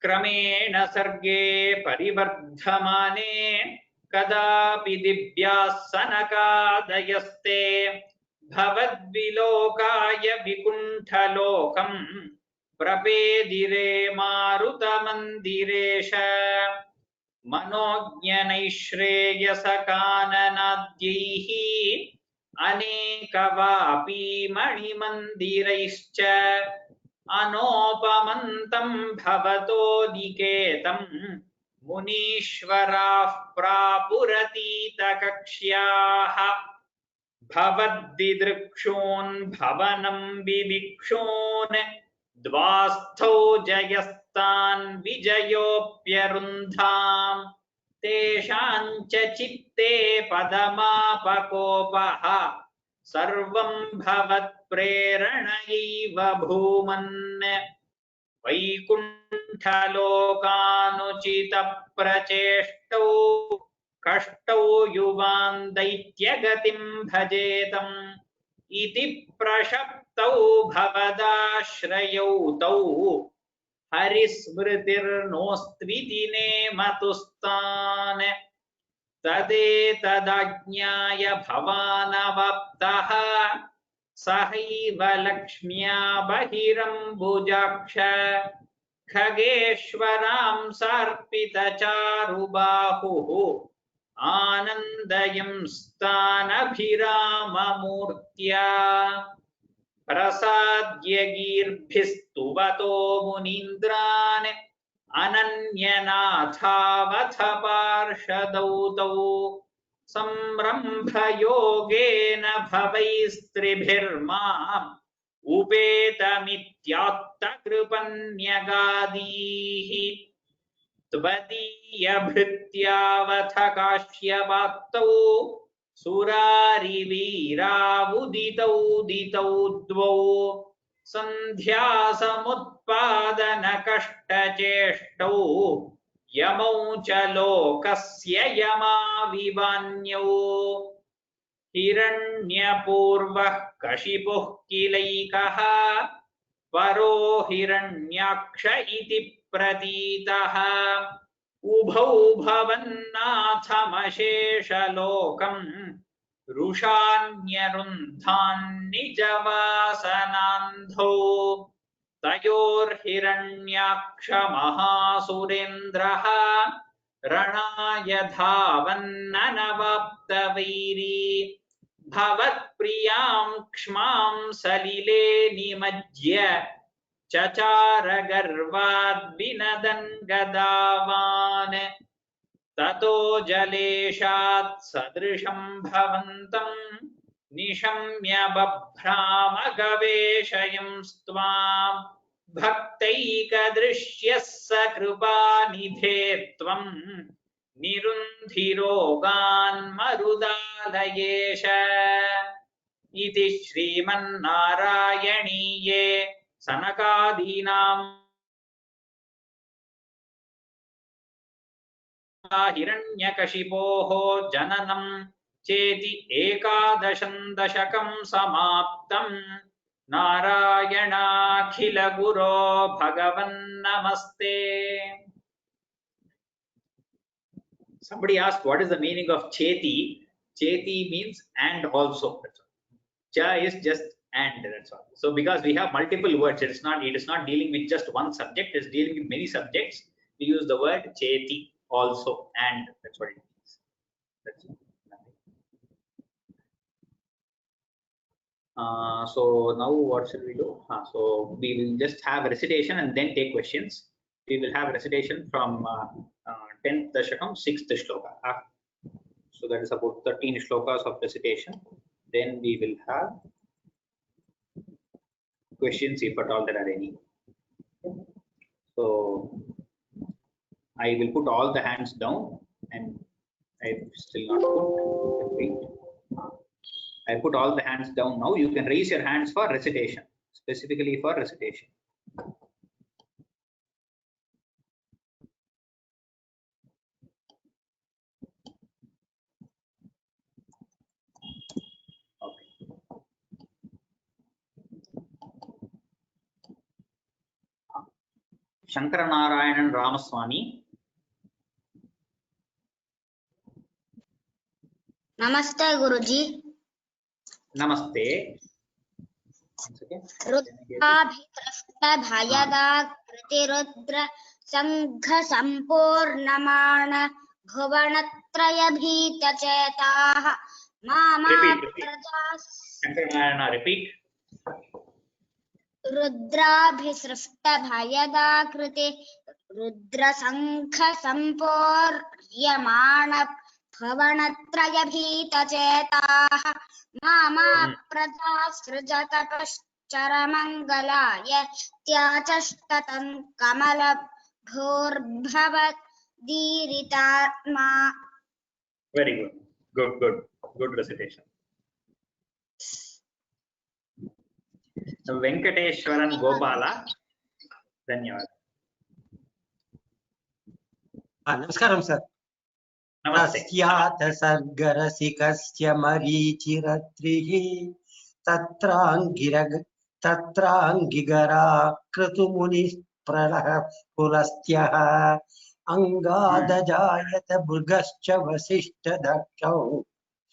kramena sarge parivardhamane kadapi divyassanakadayaste bhavadvilokaya vikuntalokam prapedire marutamandiresha मनोज्ञनैश्रेयसकाननाद्यैः अनेकवापि मणिमन्दिरैश्च अनोपमन्तं भवतो निकेतं मुनीश्वराः प्रापुरतीतकक्ष्याः भवद्दिदृक्षून् भवनं विविक्षून् द्वास्थौ जयस्तान् विजयोऽप्यरुन्धाम् तेषाञ्च चित्ते पदमापकोपः सर्वं भवत्प्रेरणैव भूमन् वैकुण्ठलोकानुचितप्रचेष्टौ कष्टौ युवान् दैत्यगतिं भजेतम् इति प्रशप्तौ भवदाश्रयौ तौ हरिस्मृतिर्नोस्त्विति नेमतुस्तान् तदेतदाज्ञाय भवानवप्तः सहैव लक्ष्म्या बहिरम्बुजाक्ष खगेश्वरां सर्पितचारुबाहुः आनन्दयंस्तानभिराममूर्त्या प्रसाद्य गीर्भिस्तुवतो मुनीन्द्रान् अनन्यनाथावथ पार्षदौ तौ संरम्भयोगेन भवैस्त्रिभिर्माम् उपेतमित्यात्तकृपन्यगादीः त्वदीयभृत्यावथ काश्यपाक्तौ सुरारिवीरावुदितौ द्वौ सन्ध्यासमुत्पादनकष्टचेष्टौ यमौ च लोकस्य यमाविवान्यौ हिरण्यपूर्वः कशिपुः किलैकः परो हिरण्याक्ष इति प्रतीतः उभौ भवन्नाथमशेषलोकम् रुषान्यरुन्धान्निजवासनान्धौ तयोर्हिरण्याक्ष महासुरेन्द्रः रणाय धावन्ननवाप्तवैरी भवत्प्रियां क्ष्मां सलिले निमज्य चचार गर्वाद्विनदन् गदावान् ततो जलेशात् सदृशं भवन्तं निशम्य बभ्राम गवेशयंस्त्वां भक्तैकदृश्यः स कृपानिधे त्वं निरुन्धिरोगान् मरुदालयेश इति श्रीमन्नारायणीये सनकादीनां हिरण्यकशिपोः जननं चेति 11 दशकं समाप्तं नारायणाखिल गुरो भगवन्नमस्ते. Somebody asked what is the meaning of cheti. Cheti means and also. Cha is just and, that's all. So because we have multiple words, it is not dealing with just one subject, it is dealing with many subjects. We use the word cheti also and, that's what it means. That's it. So now what should we do? So we will just have a recitation and then take questions. We will have a recitation from 10th Dashakam, 6th shloka. So that is about 13 shlokas of recitation. Then we will have questions if at all there are any. So I will put all the hands down and I still not put. Wait. I put all the hands down now. You can raise your hands for recitation, specifically for recitation. Okay. Shankaranarayanan Ramaswamy. Namaste Guruji. Namaste. रुद्राभितृष्टभयदा कृतिरुद्र संघ संपूर्णमाण भुवनत्रयभीतचेताः Repeat. रुद्राभिसृष्टभयदा कृति रुद्र संघ संपूर्यमाण भुवनत्रयभीतचेताः मामा प्रजासृजत पश्चरमङ्गलाय त्याचष्टतं कमलभूर्भवदीरितात्मा. Very good. Good recitation. Venkateshwaran Gopala. Dhanyawad. Namaskaram sir. Namaste. Sargarasikas Marichiratrihi Tatrangigara Kratumunis Pralah Pulastyaha अंगादजायत भृगश्च वसिष्ठदक्षौ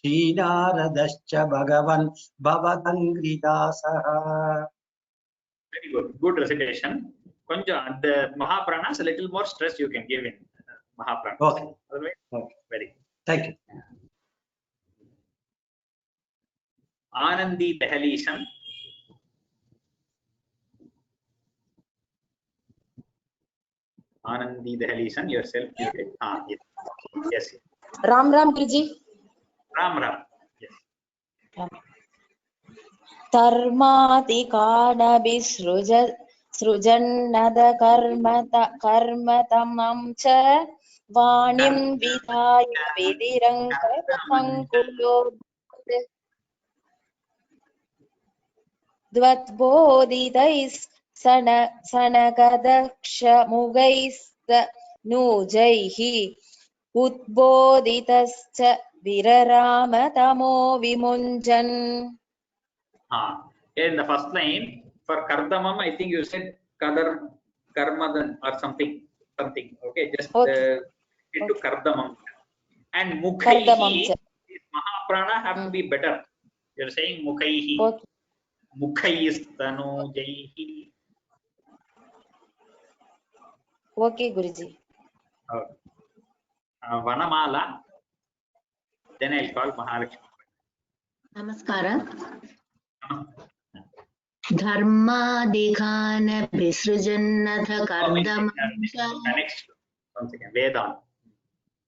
श्रीनारदश्च भगवन् भवदङ्घ्रिदासः. Very good. Good recitation. Konja, the Mahapranas, a little more stress you can give in Mahapranas. Okay. Otherwise, Okay. very good. Thank you. Anandi Dehalishan. Anandi Dehalishan, yourself muted. Yes. Yes. Ram Guruji. Ram. Yes. सृजन्नद कर्मतमं च वाणीं विधाय विधिरङ्कसङ्कुलो द्वद्बोधितैः सनकदक्षमुगैस्तनूजैः उद्बोधितश्च विरराम तमो विमुञ्जन्. In the first line, for Kardamam, I think you said Kadar Karmadan or something. Okay, just into Kardamam. And Mukhaihi, Mahaprana have to be better. You're saying Mukhaihi. Okay. Mukhaistanu Jaihi. Okay, Guruji. Vanamala. Then I'll call Mahalakshmi. Namaskara. Dharmadikhan visrujannatha kardam. Next. Once again, Vedan.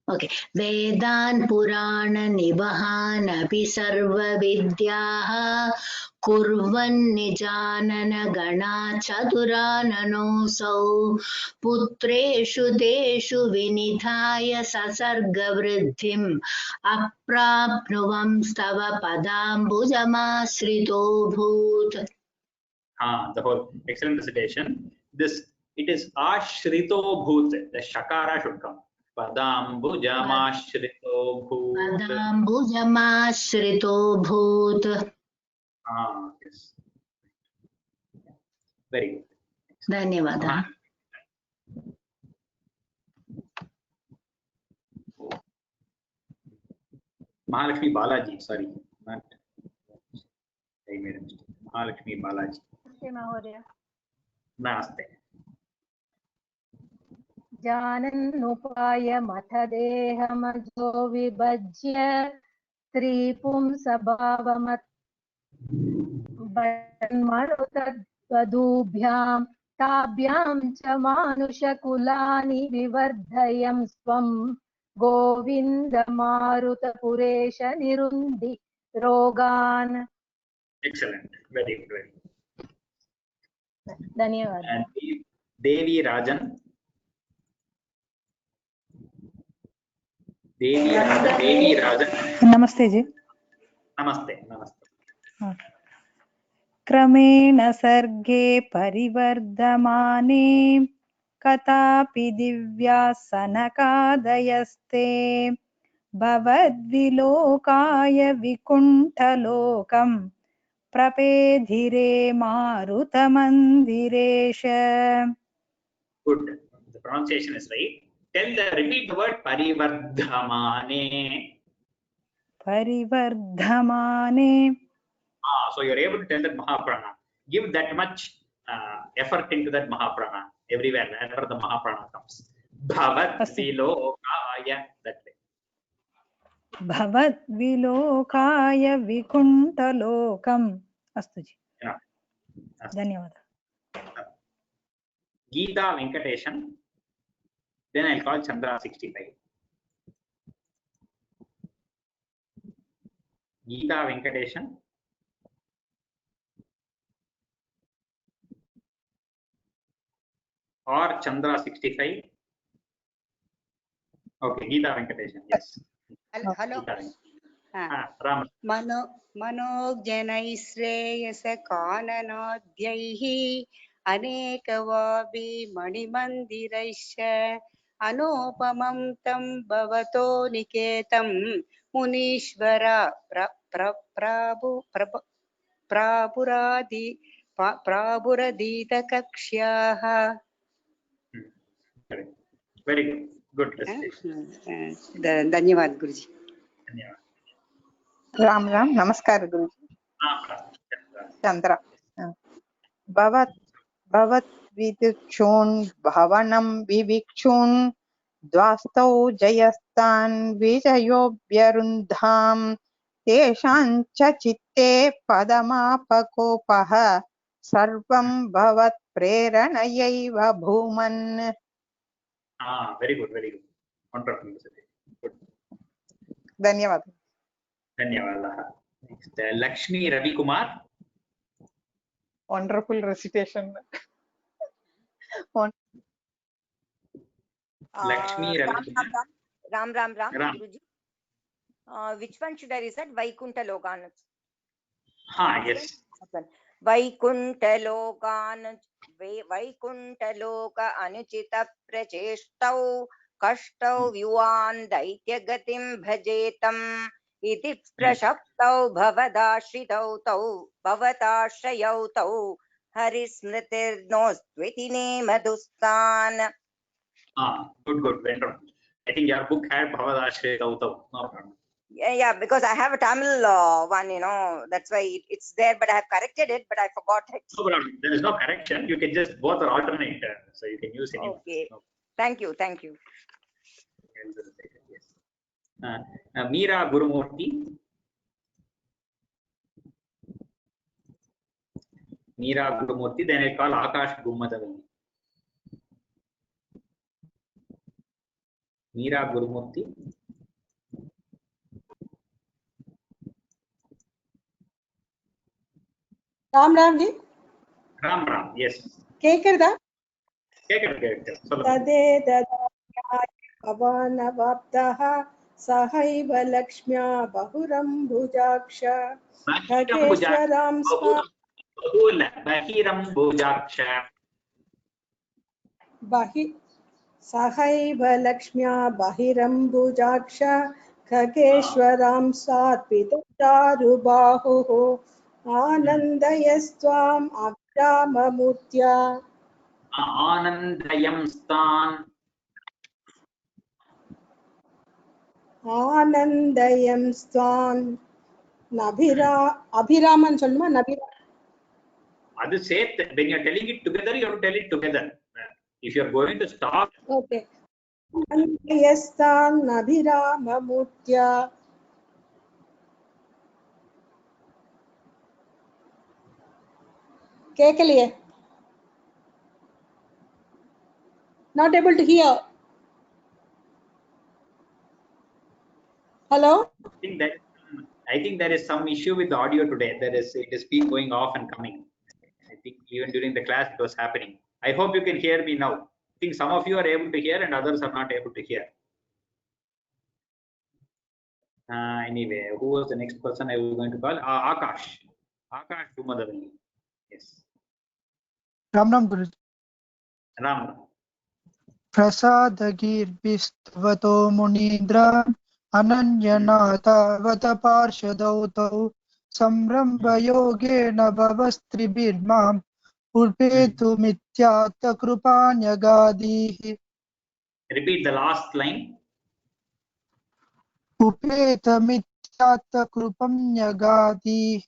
Okay. Vedan Purana Nibahan api sarva vidyaha kurvan nijanana gana chaturananosau putreshu deshu vinithaya sasarga vriddhim aprapnuvam stava padambujama bhut. The whole excellent recitation. It is ashrito bhut. The shakara should come. Padambujamashhrito bhut. Padambujamashhrito bhut. Yes. Very good. Dhanyavada. Mahalakshmi Balaji, sorry. I made a mistake. Mahalakshmi Balaji. Namaste. जानन्नुपायमथ देहमजो विभज्य स्त्रीपुंसभावमत् मरुतद्वधूभ्यां ताभ्यां च मानुषकुलानि विवर्धयं स्वं गोविन्दमारुतपुरेश निरुन्धि रोगान्. Excellent. Very good. धन्यवाद. And Devi Rajan. Devi Rajan. नमस्ते जी. नमस्ते. क्रमेण सर्गे परिवर्धमाने कथापि दिव्यासनकादयस्ते भवद्विलोकाय विकुण्ठलोकं प्रपेधिरे मारुतमन्दिरेश. Good. The pronunciation is right. Repeat the word parivardhamane. Parivardhamane. So you're able to tell that Mahaprana. Give that much effort into that Mahaprana everywhere, wherever the Mahaprana comes. Bhavat vilokaya, that way. Bhavat vilokaya vikuntalokam. Astu ji. Yeah. Dhanyawad. Geeta Venkateshan. Then I'll call Chandra 65. Geeta Venkateshan. Or Chandra 65. Okay, Geeta Venkateshan. Yes. Hello. Ram. मनोज्ञनैः श्रेयसकाननोद्यैः अनेकवापि मणिमन्दिरैश्च अनोपमं तं भवतो निकेतं मुनीश्वर प्रापुरादीतकक्ष्याः. Very good. Good recitation. धन्यवाद गुरुजी. राम राम. नमस्कार गुरुजी. चंद्र. भवत् भवत् विदुक्षून् भवनं विविक्षून् द्वास्तौ जयस्तान् विजयोऽभ्यरुन्धाम् तेषां च चित्ते पदमापकोपः सर्वं भवत् प्रेरणयैव भूमन्. Very good, very good. Wonderful. Good. धन्यवाद. धन्यवादः. Next, Lakshmi Ravi Kumar. Wonderful recitation. Lakshmi Ravi Kumar. Ram Guruji. Which one should I recite? Vaikunta Lokan. Yes. Vaikunta Lokan, Vaikunta Loka Anuchita Prachestau Kashtau Vyuan Daitya Gatim Bhajetam Iti Prashaptau Bhavadashritau Tau Bhavatashayau Tau Harismritir Nostvetine Madhustan. Good, wonderful. I think your book had Bhavadashritau Tau. No problem. Yeah, because I have a Tamil one, that's why it's there, but I have corrected it, but I forgot it. No problem. There is no correction. You can just both are alternate, so you can use any. Okay. No. Thank you. Yes. Meera Gurumurthy. Meera Gurumurthy. Then I call Akash Gumadavalli. Meera Gurumurthy. Ram ji. Ram. Yes. கேக்குறதா? கேக்குது. ததே ததாயாய பவனவாப்தः सहैव लक्ष्म्या बहुरम्बुजाक्ष खगेश्वरां बहिरम्बुजाक्ष सहैव लक्ष्म्या बहिरम्बुजाक्ष खगेश्वरां सात्वितचारुबाहुः आनन्दयस्त्वाम् अभिराममूर्त्या ஆனந்தயம் ஸ்தான் அபிராமன் சொல்லுமா நபிரா அது சேர்த்து when you are telling it together you have to tell it together. If you are going to stop, okay. ஆனந்தயஸ்தான் அபிராமமூர்த்யா கேக்கலையே. not able to hear. Hello? I think there is some issue with the audio today. It is keep going off and coming. I think even during the class it was happening. I hope you can hear me now. I think some of you are able to hear and others are not able to hear. Anyway, who was the next person I was going to call? Akash Gumadavalli. Yes. Ram Guruji. Ram. प्रसादगीर्भिस्तवतो मुनीन्द्र अनन्यनाथवत पार्षदौ तौ संरम्भयोगेन भवस्त्रिभिर्माम् उपेतुमित्यात्तकृपान्यगादिः. Repeat the last line. उपेतमित्यात्तकृपान्यगादिः.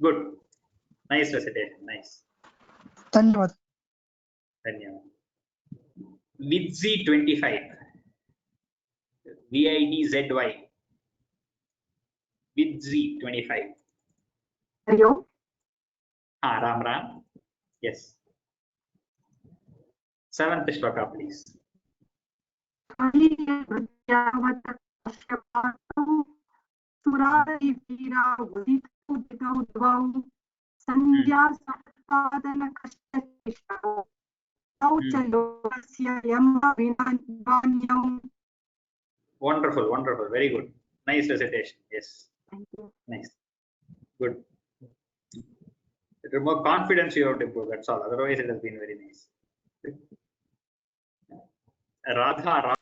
Good. Nice recitation. Nice. धन्यवाद. Vidzy 25. VIDZY. Vidzy 25. Hello. Ram. Yes. 7th shloka, please. Wonderful. Very good. Nice recitation. Yes. Thank you. Nice. Good. The more confidence you have to improve. That's all. Otherwise, it has been very nice. Radha.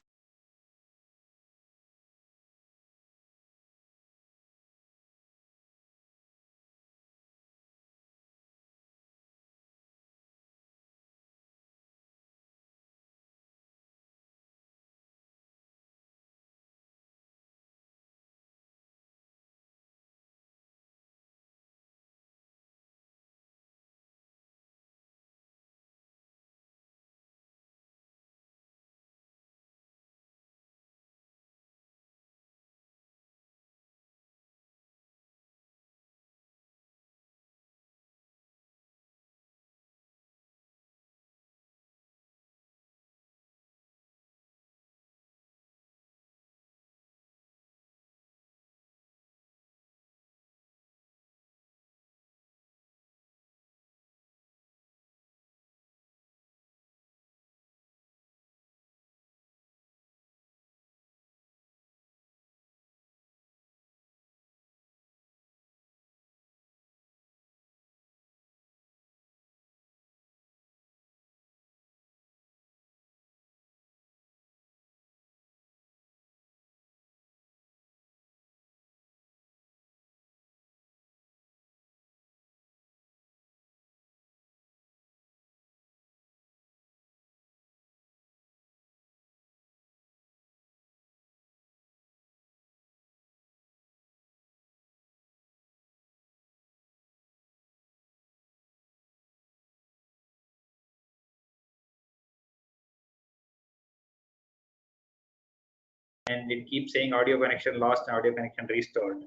and it keeps saying audio connection lost and audio connection restored.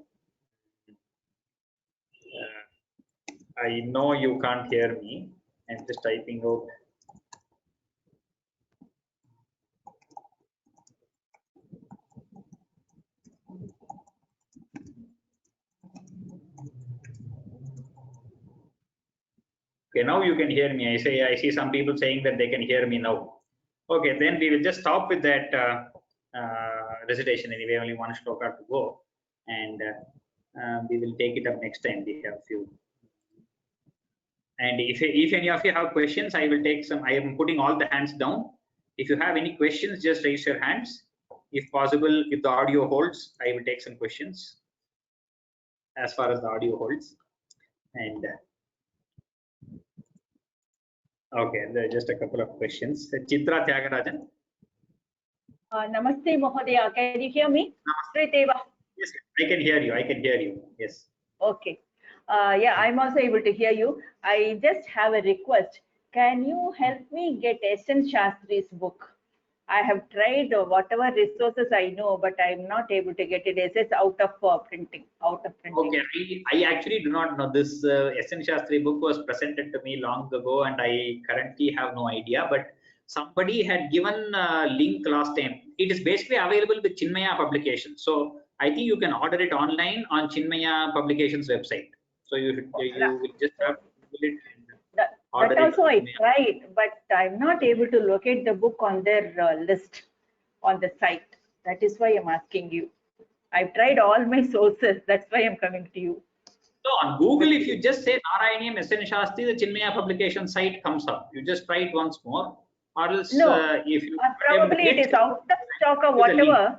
I know you can't hear me. I'm just typing out. Okay, now you can hear me. I see some people saying that they can hear me now. Okay, then we will just stop with that recitation anyway. Only one shloka to go, and we will take it up next time. We have few. And if any of you have questions, I will take some. I am putting all the hands down. If you have any questions, just raise your hands. If possible, if the audio holds, I will take some questions as far as the audio holds. And okay, there are just a couple of questions. Chitra Tyagarajan. Namaste Mahodaya. Can you hear me? Straight Eva. Yes, I can hear you. I can hear you. Yes. Okay. Yeah, I'm also able to hear you. I just have a request. Can you help me get S.N. Shastri's book? I have tried whatever resources I know, but I'm not able to get it. It's just out of printing. Okay, I actually do not know. This S.N. Shastri book was presented to me long ago, and I currently have no idea. But somebody had given a link last time. It is basically available with Chinmaya Publications. So I think you can order it online on Chinmaya Publications website. So you will just have to Google it. That also I tried, but I'm not able to locate the book on their list on the site. That is why I'm asking you. I've tried all my sources. That's why I'm coming to you. So on Google, if you just say Narayaniam S.N. Shastri, the Chinmaya Publication site comes up. You just try it once more, or else if you probably it is out of stock or whatever.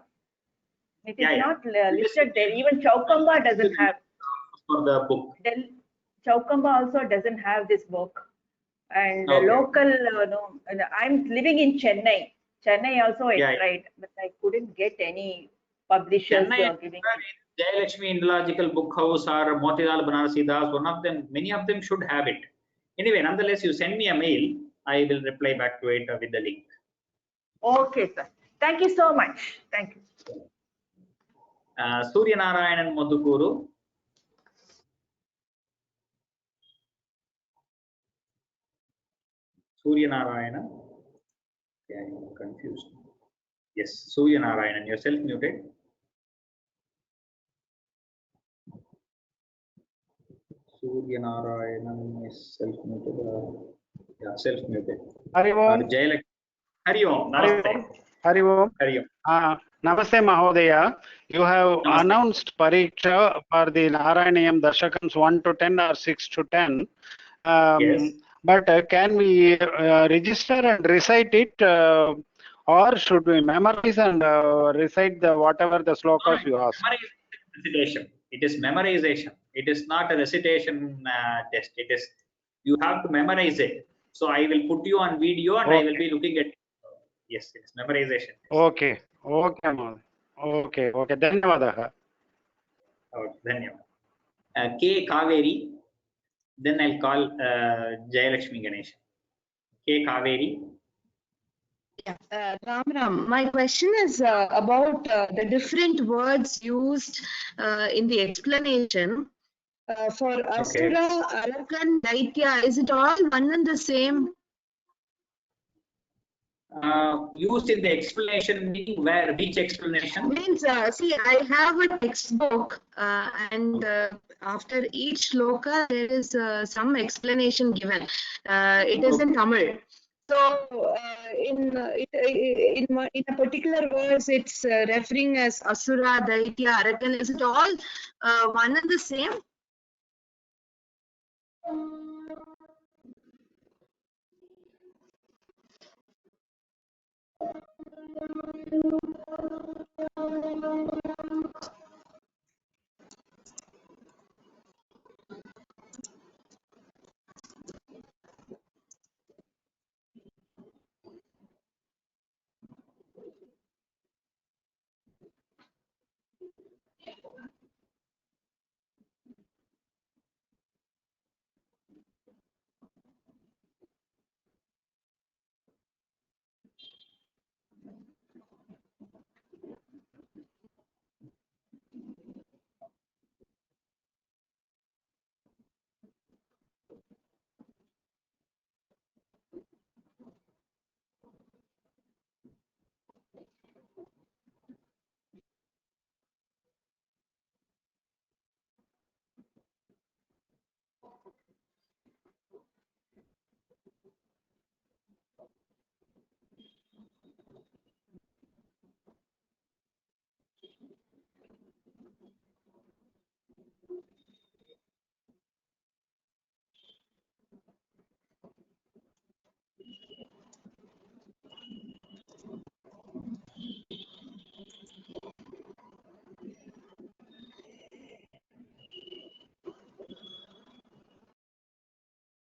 It is not listed there. Even Chaukamba doesn't have. For the book. Chaukamba also doesn't have this book. And local, no, I'm living in Chennai. Chennai also I tried, but I couldn't get any publishers giving. Jayalakshmi Indological Book House or Motilal Banarsi Das, one of them, many of them should have it. Anyway, nonetheless, you send me a mail. I will reply back to it with the link. Okay, sir. Thank you so much. Thank you. Surya Narayanan Madhukuru. Surya Narayana. Okay, I'm confused. Yes, Surya Narayanan, you're self-muted. Surya Narayanan is self-muted. Yeah, self-muted. Hari Om. Hari Om. Namaste. Hari Om. Hari Om. Namaste Mahodaya. You have announced Pariksha for the Narayanam Darshakams 1 to 10 or 6 to 10. Yes. But can we register and recite it, or should we memorize and recite the whatever the slokas you ask? Recitation. It is memorization. It is not a recitation test. It is you have to memorize it. So I will put you on video and I will be looking at it. Yes, it's memorization. Okay. Okay. Okay. Okay. Dhanyavadah. Okay. Dhanyavad. K. Kaveri. Then I'll call Jayalakshmi Ganesh. K. Kaveri. Yeah, Ram. My question is about the different words used in the explanation. For Asura, Arakan, Daitya, is it all one and the same? Used in the explanation, meaning where? Which explanation? Means, see, I have a textbook, and after each shloka, there is some explanation given. It is in Tamil. So, in a particular verse, it's referring as Asura, Daitya, Arakan. Is it all one and the same?